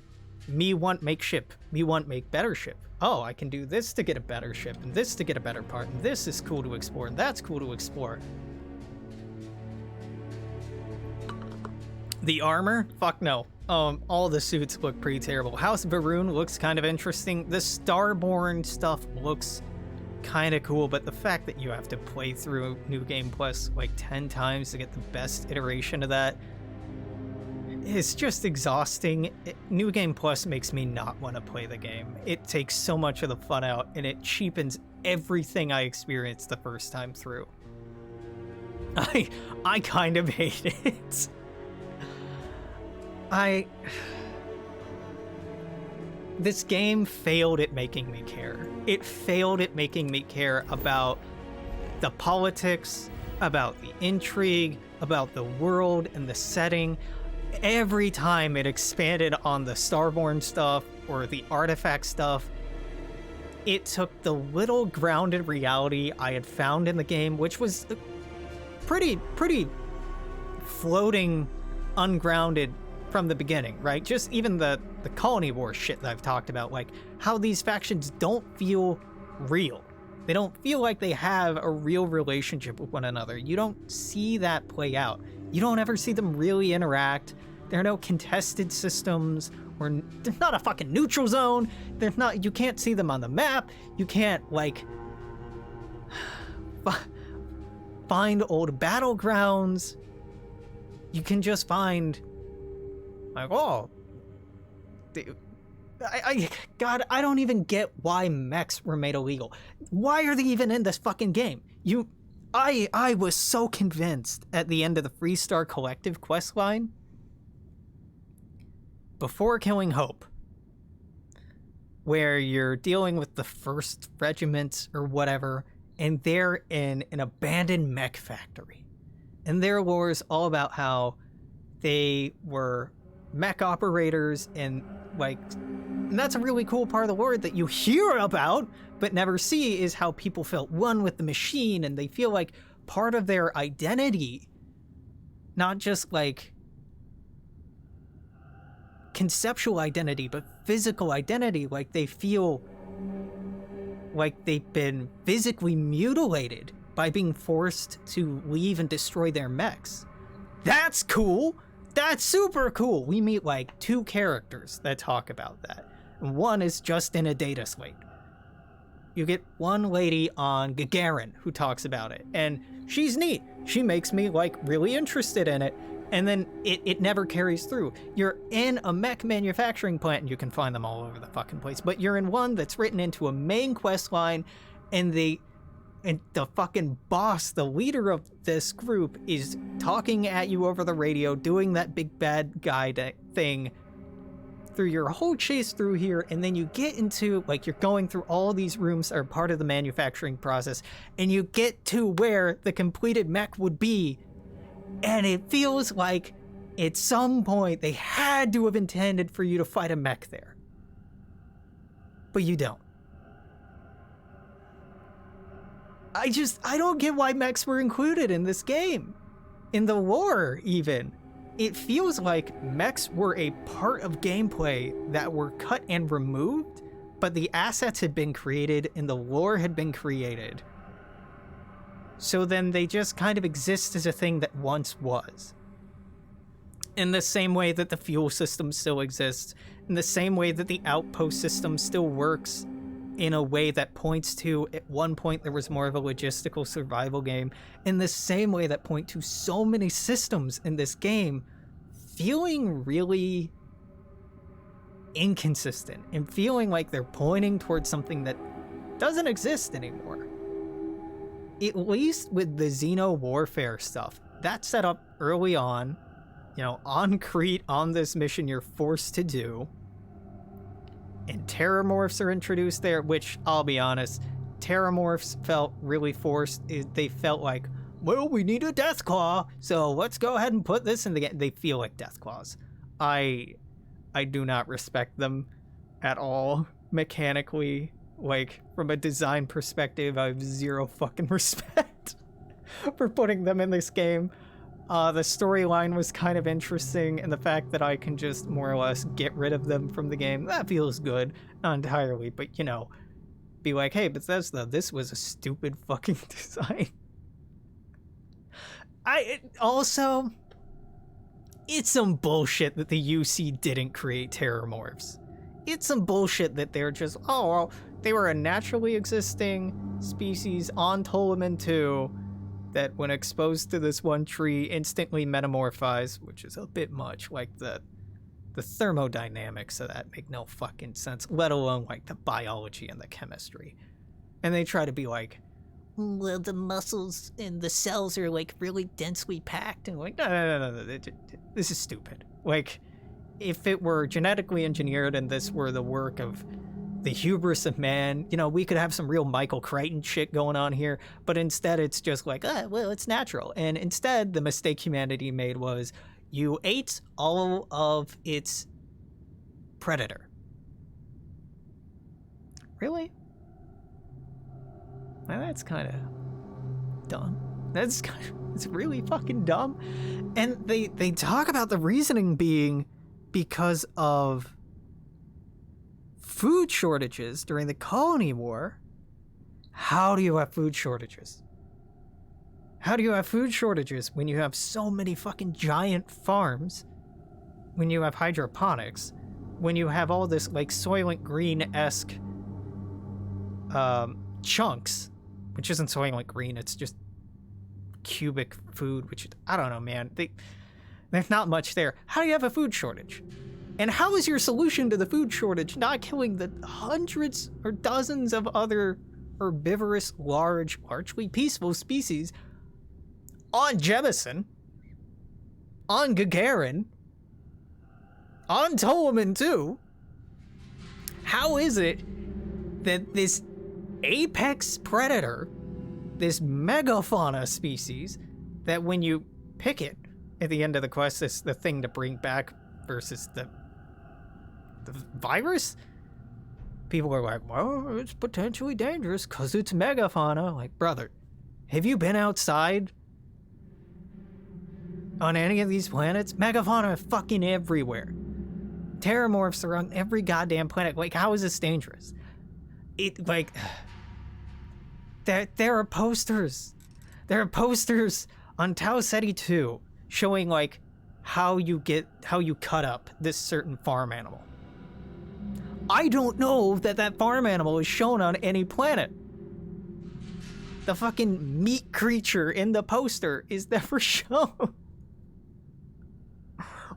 Speaker 1: me want make ship, me want make better ship. Oh, I can do this to get a better ship, and this to get a better part, and this is cool to explore, and that's cool to explore. The armor? Fuck no. All the suits look pretty terrible. House Varun looks kind of interesting. The Starborn stuff looks kind of cool, but the fact that you have to play through New Game Plus like 10 times to get the best iteration of that, It's just exhausting. New Game Plus makes me not want to play the game. It takes so much of the fun out, and it cheapens everything I experienced the first time through. I kind of hate it. This game failed at making me care. It failed at making me care about the politics, about the intrigue, about the world and the setting. Every time it expanded on the Starborn stuff or the artifact stuff, it took the little grounded reality I had found in the game, which was pretty floating, ungrounded from the beginning, right? Just even the colony war shit that I've talked about, like how these factions don't feel real. They don't feel like they have a real relationship with one another. You don't see that play out. You don't ever see them really interact. There are no contested systems, or there's not a fucking neutral zone. There's not, you can't see them on the map. You can't, like, find old battlegrounds. You can just find, like, oh, God, I don't even get why mechs were made illegal. Why are they even in this fucking game? I was so convinced at the end of the Freestar Collective questline, before killing Hope, where you're dealing with the 1st Regiment or whatever, and they're in an abandoned mech factory. And their lore is all about how they were mech operators, and that's a really cool part of the lore that you hear about but never see, is how people felt one with the machine, and they feel like part of their identity, not just like conceptual identity, but physical identity. Like they feel like they've been physically mutilated by being forced to leave and destroy their mechs. That's cool. That's super cool. We meet like 2 characters that talk about that. And one is just in a data slate. You get one lady on Gagarin who talks about it, and she's neat. She makes me like really interested in it, and then it never carries through. You're in a mech manufacturing plant, and you can find them all over the fucking place, but you're in one that's written into a main quest line, and the fucking boss, the leader of this group, is talking at you over the radio, doing that big bad guy thing through your whole chase through here. And then you get into, like, you're going through all these rooms that are part of the manufacturing process, and you get to where the completed mech would be, and it feels like at some point they had to have intended for you to fight a mech there, but you don't. I don't get why mechs were included in this game. In the lore, even. It feels like mechs were a part of gameplay that were cut and removed, but the assets had been created and the lore had been created. So then they just kind of exist as a thing that once was. In the same way that the fuel system still exists, in the same way that the outpost system still works, in a way that points to, at one point there was more of a logistical survival game, in the same way that point to so many systems in this game feeling really inconsistent and feeling like they're pointing towards something that doesn't exist anymore. At least with the Xeno warfare stuff, that's set up early on, on Crete, on this mission you're forced to do. And terramorphs are introduced there, which, I'll be honest, terramorphs felt really forced. They felt like, well, we need a Deathclaw, so let's go ahead and put this in the game. They feel like Deathclaws. I do not respect them at all mechanically. Like, from a design perspective, I have zero fucking respect for putting them in this game. The storyline was kind of interesting, and the fact that I can just more or less get rid of them from the game, that feels good. Not entirely, but be like, hey, Bethesda, this was a stupid fucking design. It's some bullshit that the UC didn't create terramorphs. It's some bullshit that they're just, oh, well, they were a naturally existing species on Ptolemy 2. that when exposed to this one tree instantly metamorphize, which is a bit much. Like the thermodynamics of that make no fucking sense, let alone like the biology and the chemistry. And they try to be like, well, the muscles and the cells are like really densely packed, and like, no. This is stupid. Like, if it were genetically engineered and this were the work of the hubris of man, you know, we could have some real Michael Crichton shit going on here, but instead it's just like, well, it's natural. And instead, the mistake humanity made was you ate all of its predator. Really? Now that's kind of dumb. It's really fucking dumb. And they talk about the reasoning being because of food shortages during the colony war. How do you have food shortages? How do you have food shortages when you have so many fucking giant farms? When you have hydroponics? When you have all this like Soylent Green-esque chunks, which isn't Soylent Green, it's just cubic food, which I don't know, man. There's not much there. How do you have a food shortage? And how is your solution to the food shortage not killing the hundreds or dozens of other herbivorous, largely peaceful species on Jemison, on Gagarin, on Ptolemy too? How is it that this apex predator, this megafauna species, that when you pick it at the end of the quest, is the thing to bring back versus the virus, people are like, well, it's potentially dangerous because it's megafauna. Like, brother, have you been outside on any of these planets? Megafauna are fucking everywhere. Terramorphs are on every goddamn planet. Like, how is this dangerous? It, like, there are posters. There are posters on Tau Ceti 2 showing, like, how you cut up this certain farm animal. I don't know that farm animal is shown on any planet. The fucking meat creature in the poster is never shown.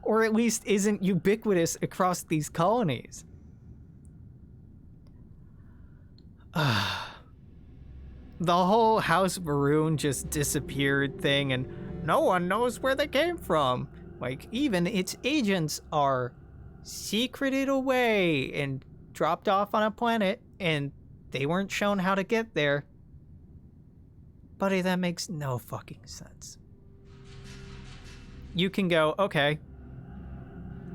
Speaker 1: Or at least isn't ubiquitous across these colonies. The whole House Varun just disappeared thing, and no one knows where they came from. Like, even its agents are secreted away and dropped off on a planet, and they weren't shown how to get there. Buddy, that makes no fucking sense. You can go, okay,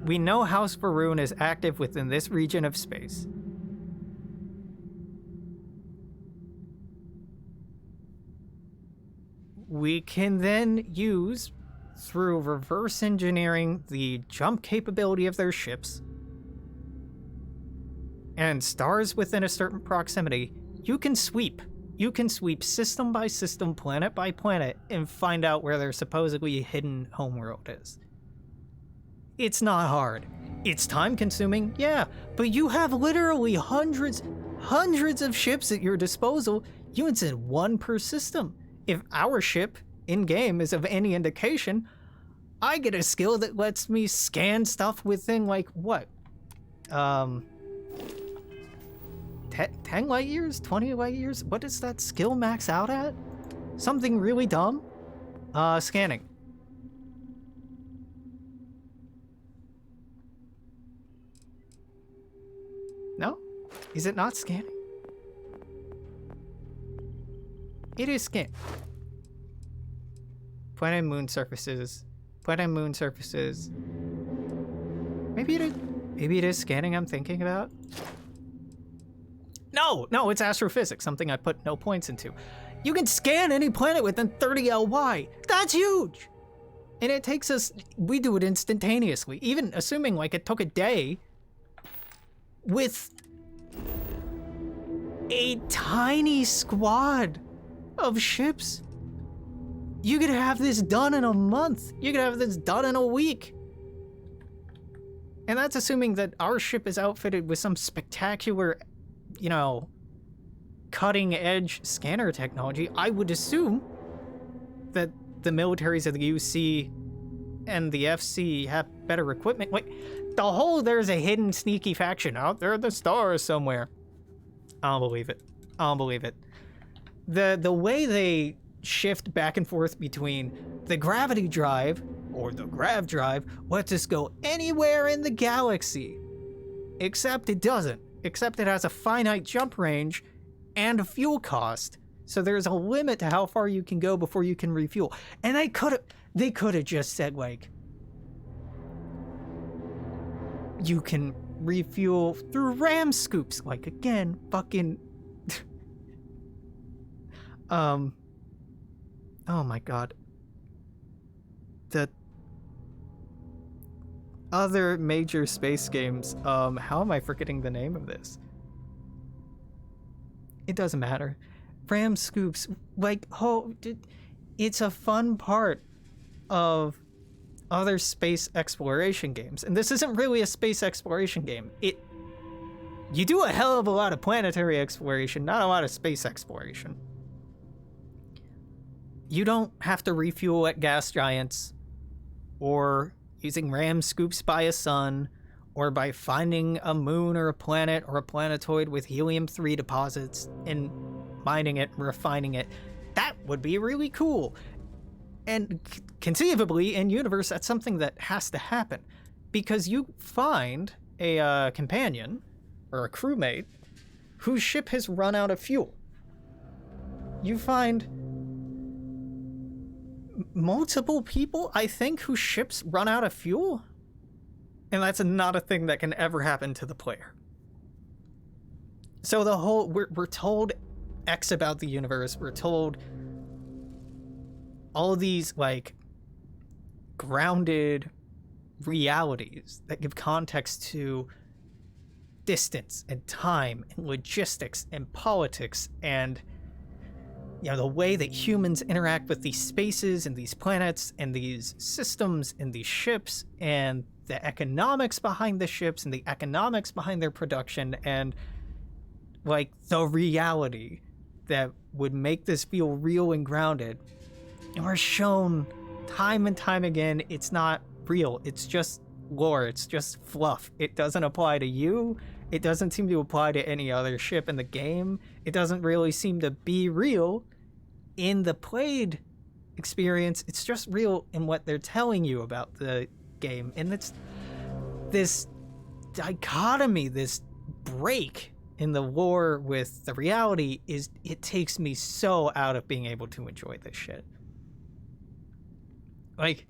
Speaker 1: we know House Varun is active within this region of space. We can then use, through reverse engineering the jump capability of their ships and stars within a certain proximity, you can sweep system by system, planet by planet, and find out where their supposedly hidden homeworld is. It's not hard. It's time consuming, yeah, but you have literally hundreds of ships at your disposal. You can send one per system. If our ship in-game is of any indication, I get a skill that lets me scan stuff within, like, what? 10 light years? 20 light years? What does that skill max out at? Something really dumb? Scanning. No? Is it not scanning? It is scan. Planet and moon surfaces. Planet and moon surfaces. Maybe it is scanning I'm thinking about. No, it's astrophysics, something I put no points into. You can scan any planet within 30 LY. That's huge. And it takes us, we do it instantaneously, even assuming like it took a day with a tiny squad of ships. You could have this done in a month. You could have this done in a week. And that's assuming that our ship is outfitted with some spectacular, you know, cutting edge scanner technology. I would assume that the militaries of the UC and the FC have better equipment. Wait, there's a hidden sneaky faction out there in the stars somewhere. I don't believe it. I don't believe it. The way they shift back and forth between the gravity drive or the grav drive lets us go anywhere in the galaxy. Except it doesn't. Except it has a finite jump range and a fuel cost. So there's a limit to how far you can go before you can refuel. And they could have just said, like, you can refuel through ram scoops. Like, again, fucking oh my god. The other major space games, how am I forgetting the name of this? It doesn't matter. Ram scoops, like, it's a fun part of other space exploration games. And this isn't really a space exploration game. You do a hell of a lot of planetary exploration, not a lot of space exploration. You don't have to refuel at gas giants, or using ram scoops by a sun, or by finding a moon or a planet or a planetoid with helium-3 deposits and mining it, refining it. That would be really cool. And conceivably, in universe, that's something that has to happen. Because you find a companion, or a crewmate, whose ship has run out of fuel. You find multiple people, I think, whose ships run out of fuel. And that's not a thing that can ever happen to the player. So we're told X about the universe. We're told all these, like, grounded realities that give context to distance and time and logistics and politics and, you know, the way that humans interact with these spaces and these planets and these systems and these ships and the economics behind the ships and the economics behind their production and, like, the reality that would make this feel real and grounded. And we're shown time and time again it's not real. It's just lore. It's just fluff. It doesn't apply to you. It doesn't seem to apply to any other ship in the game. It doesn't really seem to be real in the played experience. It's just real in what they're telling you about the game. And it's this dichotomy, this break in the lore with the reality it takes me so out of being able to enjoy this shit. Like,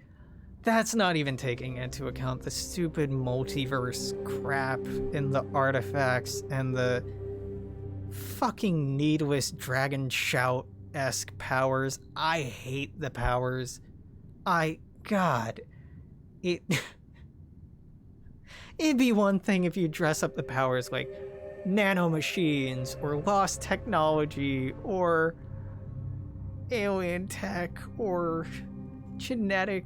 Speaker 1: that's not even taking into account the stupid multiverse crap and the artifacts and the fucking needless dragon shout-esque powers. I hate the powers. God. It'd be one thing if you dress up the powers like nanomachines or lost technology or alien tech or genetic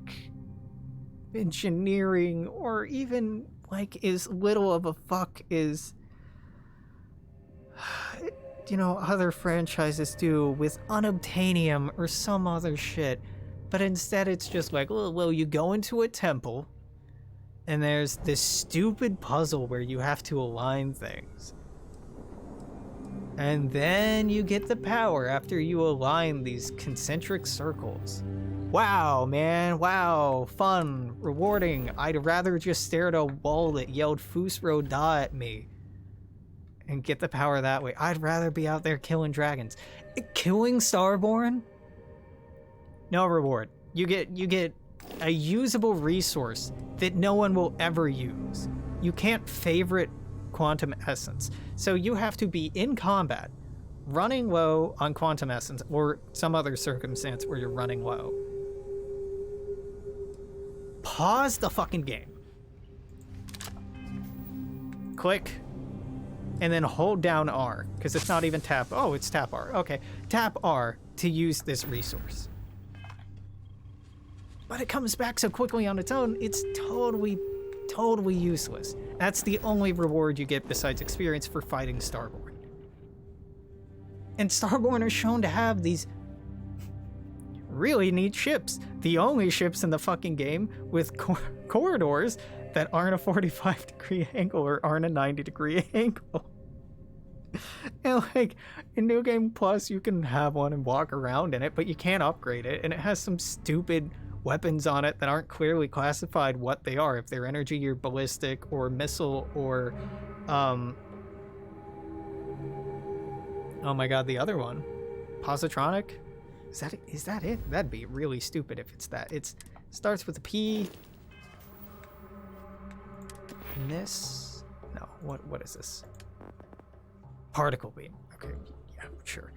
Speaker 1: engineering, or even like as little of a fuck as, you know, other franchises do with unobtainium or some other shit. But instead it's just like, well, you go into a temple and there's this stupid puzzle where you have to align things. And then you get the power after you align these concentric circles. Wow, man, wow, fun, rewarding. I'd rather just stare at a wall that yelled Fusro Da at me and get the power that way. I'd rather be out there killing dragons. Killing Starborn? No reward. You get a usable resource that no one will ever use. You can't favorite quantum essence. So you have to be in combat, running low on quantum essence or some other circumstance where you're running low. Pause the fucking game. Click. And then hold down R, because it's not even tap. Oh, it's tap R. Okay. Tap R to use this resource. But it comes back so quickly on its own, it's totally useless. That's the only reward you get besides experience for fighting Starborn. And Starborn are shown to have these really neat ships. The only ships in the fucking game with corridors that aren't a 45-degree angle or aren't a 90-degree angle. And like in New Game Plus, you can have one and walk around in it, but you can't upgrade it. And it has some stupid weapons on it that aren't clearly classified what they are, if they're energy or ballistic or missile or oh my god, the other one, positronic. Is that it? That'd be really stupid if it's that. It starts with a P. And this, no, what is this? Particle beam. Okay, yeah, sure.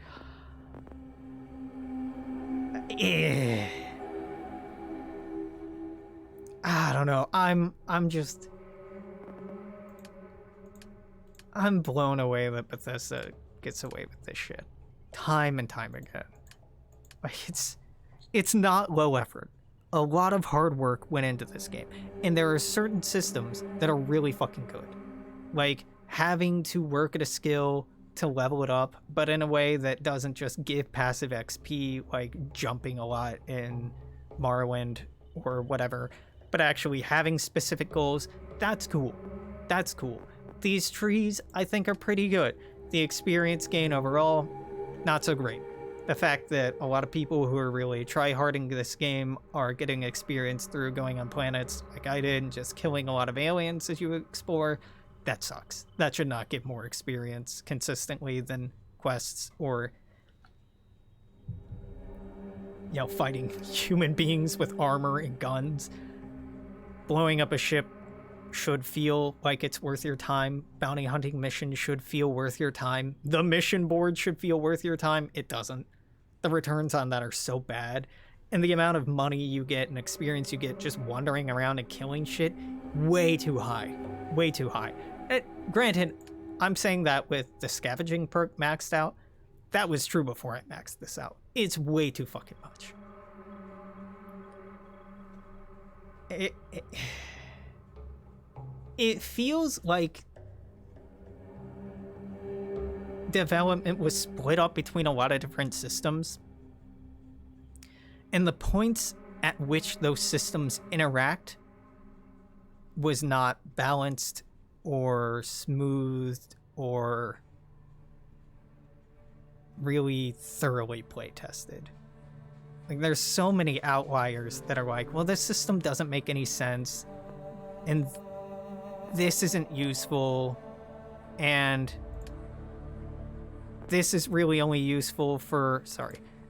Speaker 1: I don't know. I'm blown away that Bethesda gets away with this shit time and time again. Like it's not low effort. A lot of hard work went into this game, and there are certain systems that are really fucking good. Like having to work at a skill to level it up, but in a way that doesn't just give passive XP, like jumping a lot in Morrowind or whatever, but actually having specific goals. That's cool. That's cool. These trees, I think, are pretty good. The experience gain overall, not so great. The fact that a lot of people who are really try-harding this game are getting experience through going on planets like I did and just killing a lot of aliens as you explore, that sucks. That should not give more experience consistently than quests or, you know, fighting human beings with armor and guns. Blowing up a ship should feel like it's worth your time. Bounty hunting missions should feel worth your time. The mission board should feel worth your time. It doesn't. The returns on that are so bad. And the amount of money you get and experience you get just wandering around and killing shit, way too high. Way too high. Granted, I'm saying that with the scavenging perk maxed out. That was true before I maxed this out. It's way too fucking much. It feels like development was split up between a lot of different systems, and the points at which those systems interact was not balanced or smoothed or really thoroughly play tested. Like there's so many outliers that are like, well, this system doesn't make any sense, and this isn't useful, and this is really only useful for,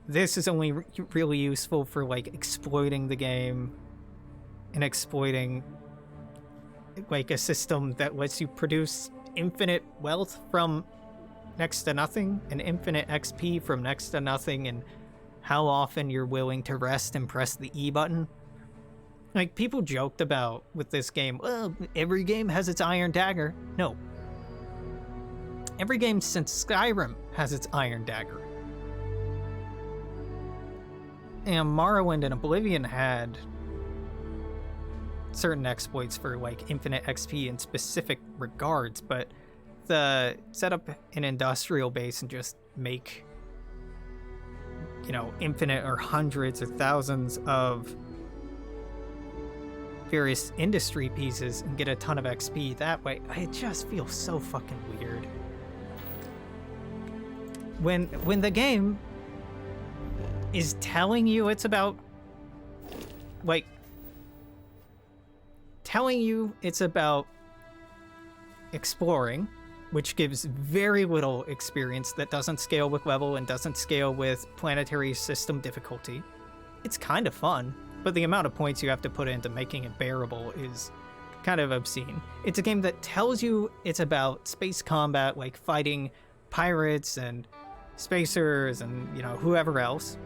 Speaker 1: this is only really useful for like exploiting the game and exploiting like a system that lets you produce infinite wealth from next to nothing and infinite XP from next to nothing, and how often you're willing to rest and press the E button. Like, people joked about with this game, well, every game has its iron dagger. No. Every game since Skyrim has its iron dagger. And Morrowind and Oblivion had certain exploits for, like, infinite XP in specific regards, but the set up an industrial base and just make, you know, infinite or hundreds or thousands of various industry pieces and get a ton of XP that way, it just feels so fucking weird. When the game is telling you it's about, like, telling you it's about exploring, which gives very little experience that doesn't scale with level and doesn't scale with planetary system difficulty. It's kind of fun, but the amount of points you have to put into making it bearable is kind of obscene. It's a game that tells you it's about space combat, like fighting pirates and spacers and, you know, whoever else.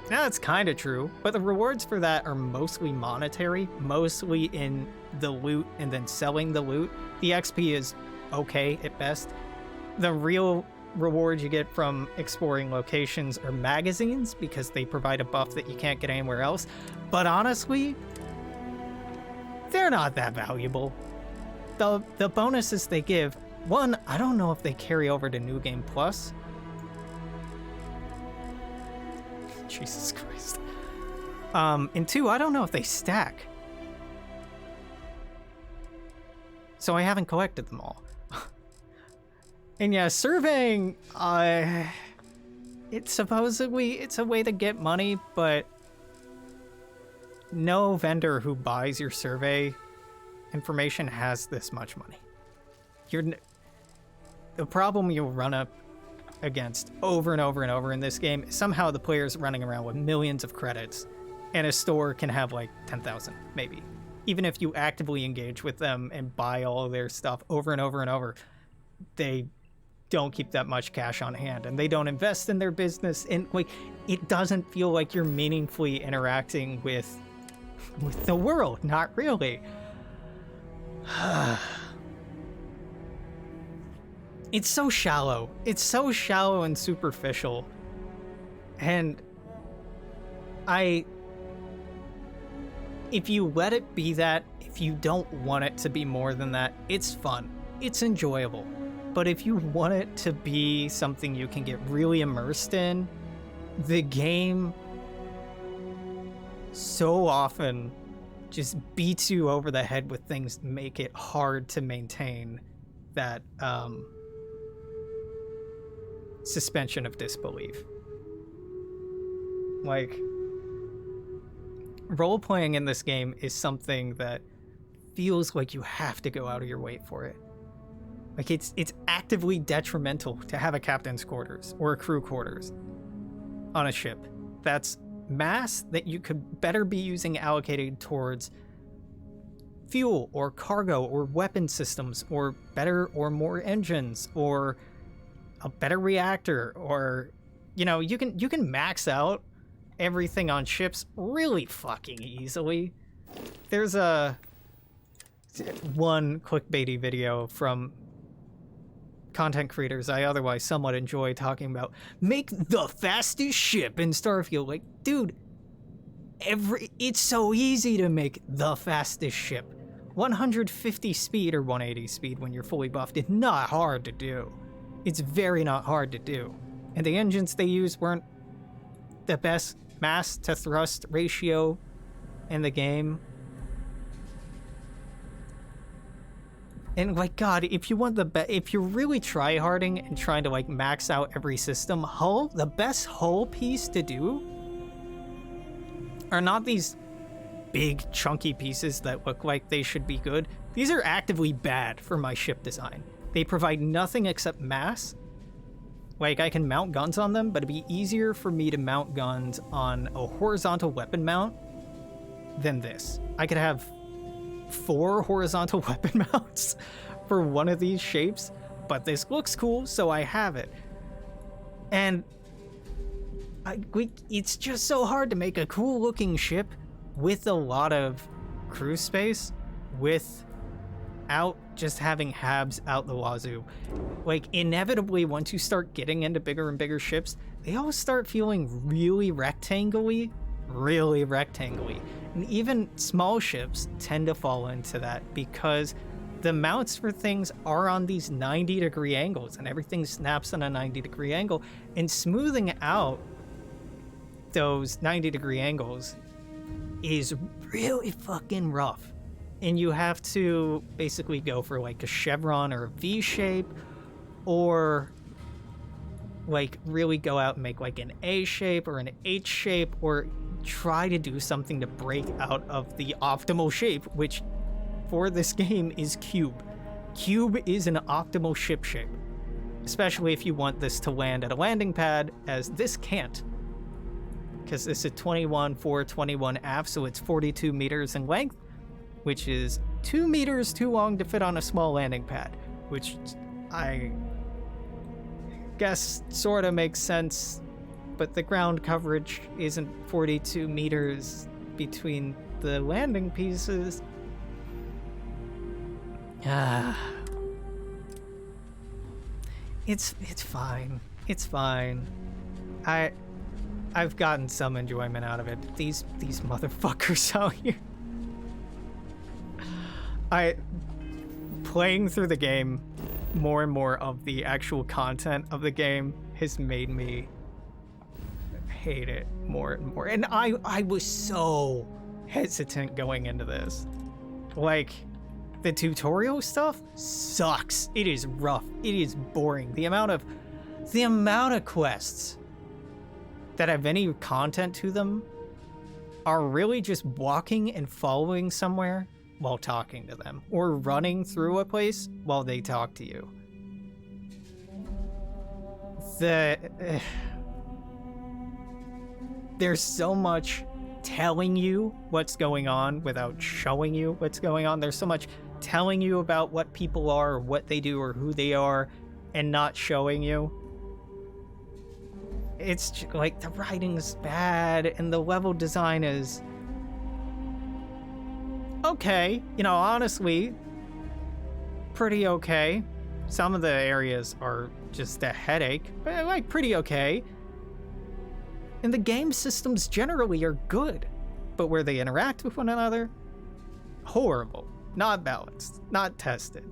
Speaker 1: Now, that's kind of true, but the rewards for that are mostly monetary, mostly in the loot and then selling the loot. The XP is okay at best. The real rewards you get from exploring locations are magazines, because they provide a buff that you can't get anywhere else. But honestly, they're not that valuable. The bonuses they give, one, I don't know if they carry over to New Game Plus. Jesus Christ. And 2, I don't know if they stack. So I haven't collected them all. And yeah, surveying, it's a way to get money, but no vendor who buys your survey information has this much money. The problem you'll run up against over and over and over in this game is somehow the player's running around with millions of credits, and a store can have like 10,000, maybe. Even if you actively engage with them and buy all of their stuff over and over and over, they don't keep that much cash on hand, and they don't invest in their business, and like it doesn't feel like you're meaningfully interacting with the world. Not really. It's so shallow. It's so shallow and superficial. And if you let it be that, if you don't want it to be more than that, it's fun. It's enjoyable. But if you want it to be something you can get really immersed in, the game so often just beats you over the head with things that make it hard to maintain that suspension of disbelief. Like, role-playing in this game is something that feels like you have to go out of your way for it. Like, it's actively detrimental to have a captain's quarters or a crew quarters on a ship. That's mass that you could better be using allocated towards fuel or cargo or weapon systems or better or more engines or a better reactor, or you know, you can max out everything on ships really fucking easily. There's one clickbaity video from content creators I otherwise somewhat enjoy talking about make the fastest ship in Starfield. Like, dude, it's so easy to make the fastest ship. 150 speed or 180 speed when you're fully buffed is not hard to do. It's very not hard to do. And the engines they use weren't the best mass to thrust ratio in the game. And like, God, if you want if you're really try-harding and trying to like max out every system, the best hull piece to do are not these big chunky pieces that look like they should be good. These are actively bad for my ship design. They provide nothing except mass. Like, I can mount guns on them, but it'd be easier for me to mount guns on a horizontal weapon mount than this. I could have 4 horizontal weapon mounts for one of these shapes, but this looks cool, so I have it. And it's just so hard to make a cool looking ship with a lot of crew space without just having habs out the wazoo. Like, inevitably, once you start getting into bigger and bigger ships, they all start feeling really rectangle-y. And even small ships tend to fall into that because the mounts for things are on these 90-degree angles, and everything snaps on a 90-degree angle. And smoothing out those 90-degree angles is really fucking rough. And you have to basically go for like a chevron or a V shape, or like really go out and make like an A shape or an H shape, or try to do something to break out of the optimal shape, which for this game is cube. Cube is an optimal ship shape, especially if you want this to land at a landing pad, as this can't. Because this is 21 aft, so it's 42 meters in length, which is 2 meters too long to fit on a small landing pad, which I guess sort of makes sense, but the ground coverage isn't 42 meters between the landing pieces. It's fine. It's fine. I've gotten some enjoyment out of it. These motherfuckers out here. Playing through the game, more and more of the actual content of the game has made me hate it more and more. And I was so hesitant going into this. Like, the tutorial stuff sucks. It is rough. It is boring. The amount of quests that have any content to them are really just walking and following somewhere while talking to them, or running through a place while they talk to you. There's so much telling you what's going on without showing you what's going on. There's so much telling you about what people are, or what they do, or who they are, and not showing you. It's like the writing's bad and the level design is okay. You know, honestly, pretty okay. Some of the areas are just a headache, but like pretty okay. And the game systems generally are good, but where they interact with one another, horrible, not balanced, not tested.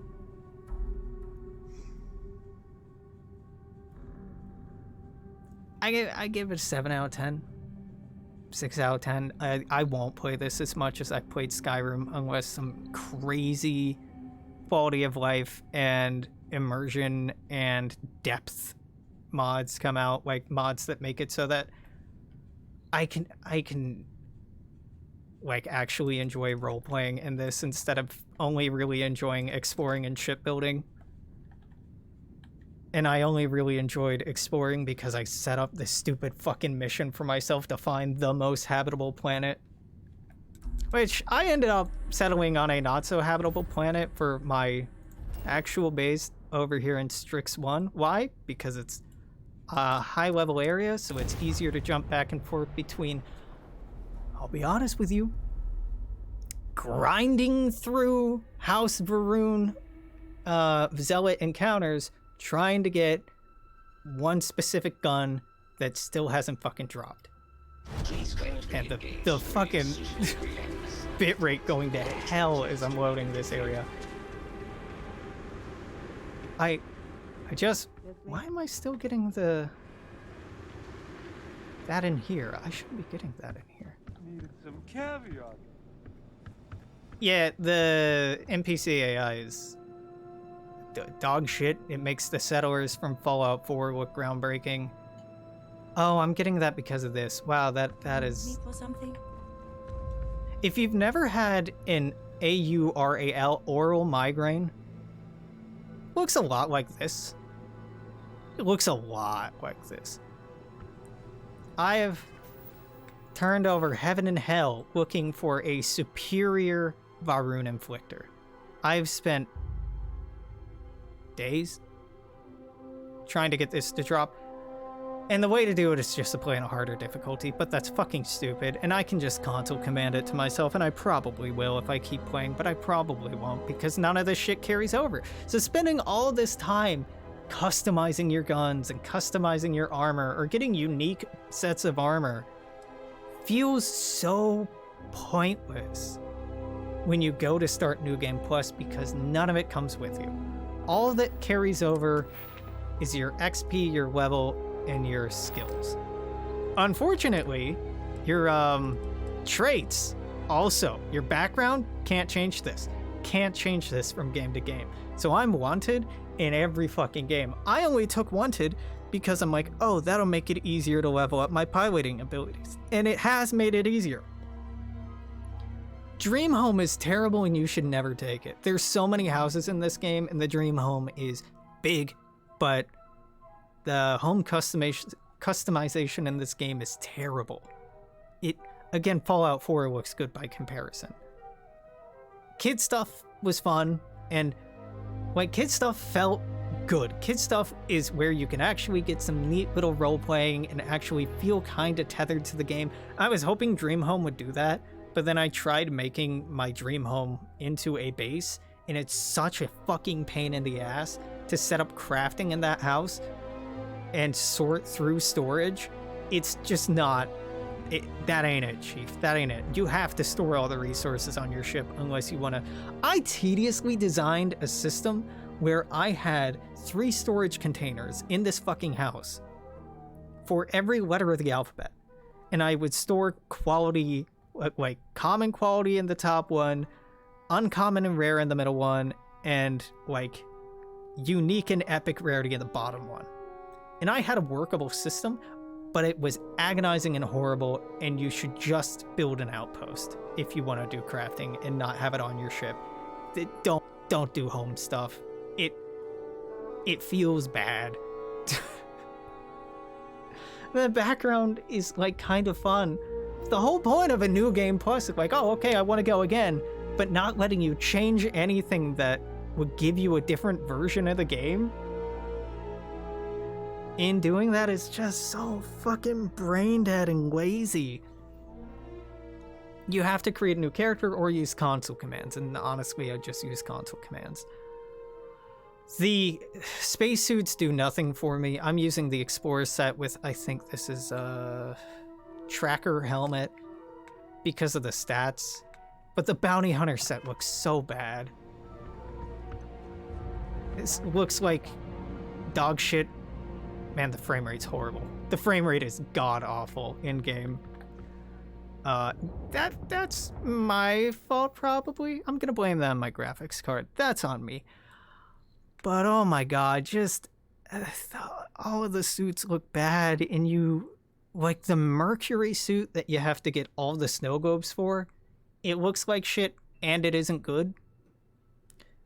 Speaker 1: I give it a 7 out of 10. 6 out of 10. I won't play this as much as I played Skyrim unless some crazy quality of life and immersion and depth mods come out, like mods that make it so that I can like actually enjoy role playing in this instead of only really enjoying exploring and shipbuilding. And I only really enjoyed exploring because I set up this stupid fucking mission for myself to find the most habitable planet. Which I ended up settling on a not so habitable planet for my actual base over here in Strix 1. Why? Because it's a high level area, so it's easier to jump back and forth between, I'll be honest with you, grinding through House Varun Zealot encounters, trying to get one specific gun that still hasn't fucking dropped. And the fucking bitrate going to hell as I'm loading this area. I just... Why am I still getting that in here? I shouldn't be getting that in here.
Speaker 5: Needed some caviar.
Speaker 1: Yeah, the NPC AI is dog shit. It makes the settlers from Fallout 4 look groundbreaking. Oh, I'm getting that because of this. Wow, that is...
Speaker 6: For something?
Speaker 1: If you've never had an AURAL, oral migraine, looks a lot like this. It looks a lot like this. I have turned over heaven and hell looking for a superior Varun inflictor. I've spent days trying to get this to drop, and the way to do it is just to play on a harder difficulty, but that's fucking stupid, and I can just console command it to myself, and I probably will if I keep playing, but I probably won't because none of this shit carries over. So spending all this time customizing your guns and customizing your armor or getting unique sets of armor feels so pointless when you go to start New Game Plus because none of it comes with you. All that carries over is your XP, your level, and your skills. Unfortunately, your traits also, your background can't change this. Can't change this from game to game. So I'm wanted in every fucking game. I only took wanted because I'm like, oh, that'll make it easier to level up my piloting abilities. And it has made it easier. Dream Home is terrible and you should never take it. There's so many houses in this game and the Dream Home is big, but the home customization in this game is terrible. Again, Fallout 4 looks good by comparison. Kid stuff was fun, and like kid stuff felt good. Kid stuff is where you can actually get some neat little role playing and actually feel kind of tethered to the game. I was hoping Dream Home would do that, but then I tried making my Dream Home into a base, and it's such a fucking pain in the ass to set up crafting in that house and sort through storage. It's just not... that ain't it, Chief. That ain't it. You have to store all the resources on your ship unless you want to... I tediously designed a system where I had 3 storage containers in this fucking house for every letter of the alphabet. and I would store quality, like common quality in the top one, uncommon and rare in the middle one, and like unique and epic rarity in the bottom one. And I had a workable system, but it was agonizing and horrible, and you should just build an outpost if you want to do crafting and not have it on your ship. Don't do home stuff. It feels bad. The background is like kind of fun. The whole point of a new game plus is like, oh, okay, I want to go again, but not letting you change anything that would give you a different version of the game. In doing that is just so fucking brain dead and lazy. You have to create a new character or use console commands, and honestly, I just use console commands. The spacesuits do nothing for me. I'm using the Explorer set with, I think this is a tracker helmet because of the stats. But the Bounty Hunter set looks so bad. This looks like dog shit. Man, the frame rate's horrible. The frame rate is god-awful in-game. That's my fault, probably. I'm gonna blame that on my graphics card. That's on me. But oh my god, just all of the suits look bad, and you like the Mercury suit that you have to get all the snow globes for. It looks like shit, and it isn't good.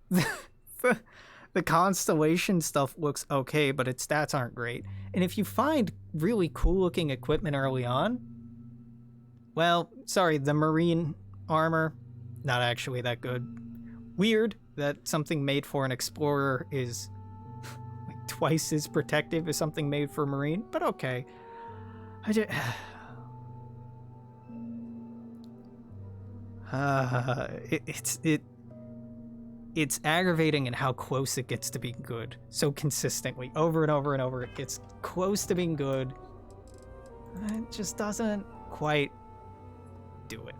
Speaker 1: The Constellation stuff looks okay, but its stats aren't great. And if you find really cool looking equipment early on, well, sorry, the Marine armor, not actually that good. Weird that something made for an Explorer is like twice as protective as something made for a Marine, but okay. It's aggravating in how close it gets to being good. So consistently, over and over and over, it gets close to being good. It just doesn't quite do it.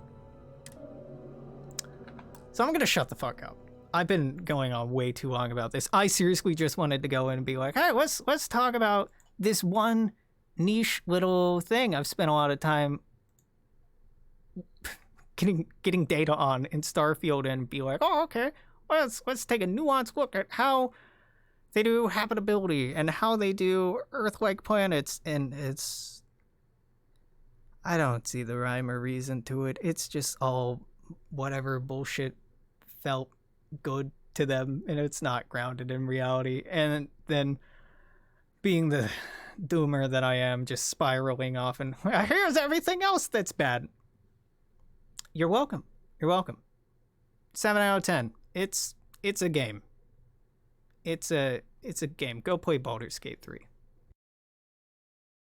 Speaker 1: So I'm gonna shut the fuck up. I've been going on way too long about this. I seriously just wanted to go in and be like, hey, let's talk about this one niche little thing I've spent a lot of time getting data on in Starfield and be like, oh, okay, let's take a nuanced look at how they do habitability and how they do Earth-like planets, and I don't see the rhyme or reason to it. It's just all whatever bullshit felt good to them, and it's not grounded in reality. And then being the doomer that I am, just spiraling off and here's everything else that's bad. You're welcome. 7 out of 10. It's a game. It's a game. Go play Baldur's Gate 3.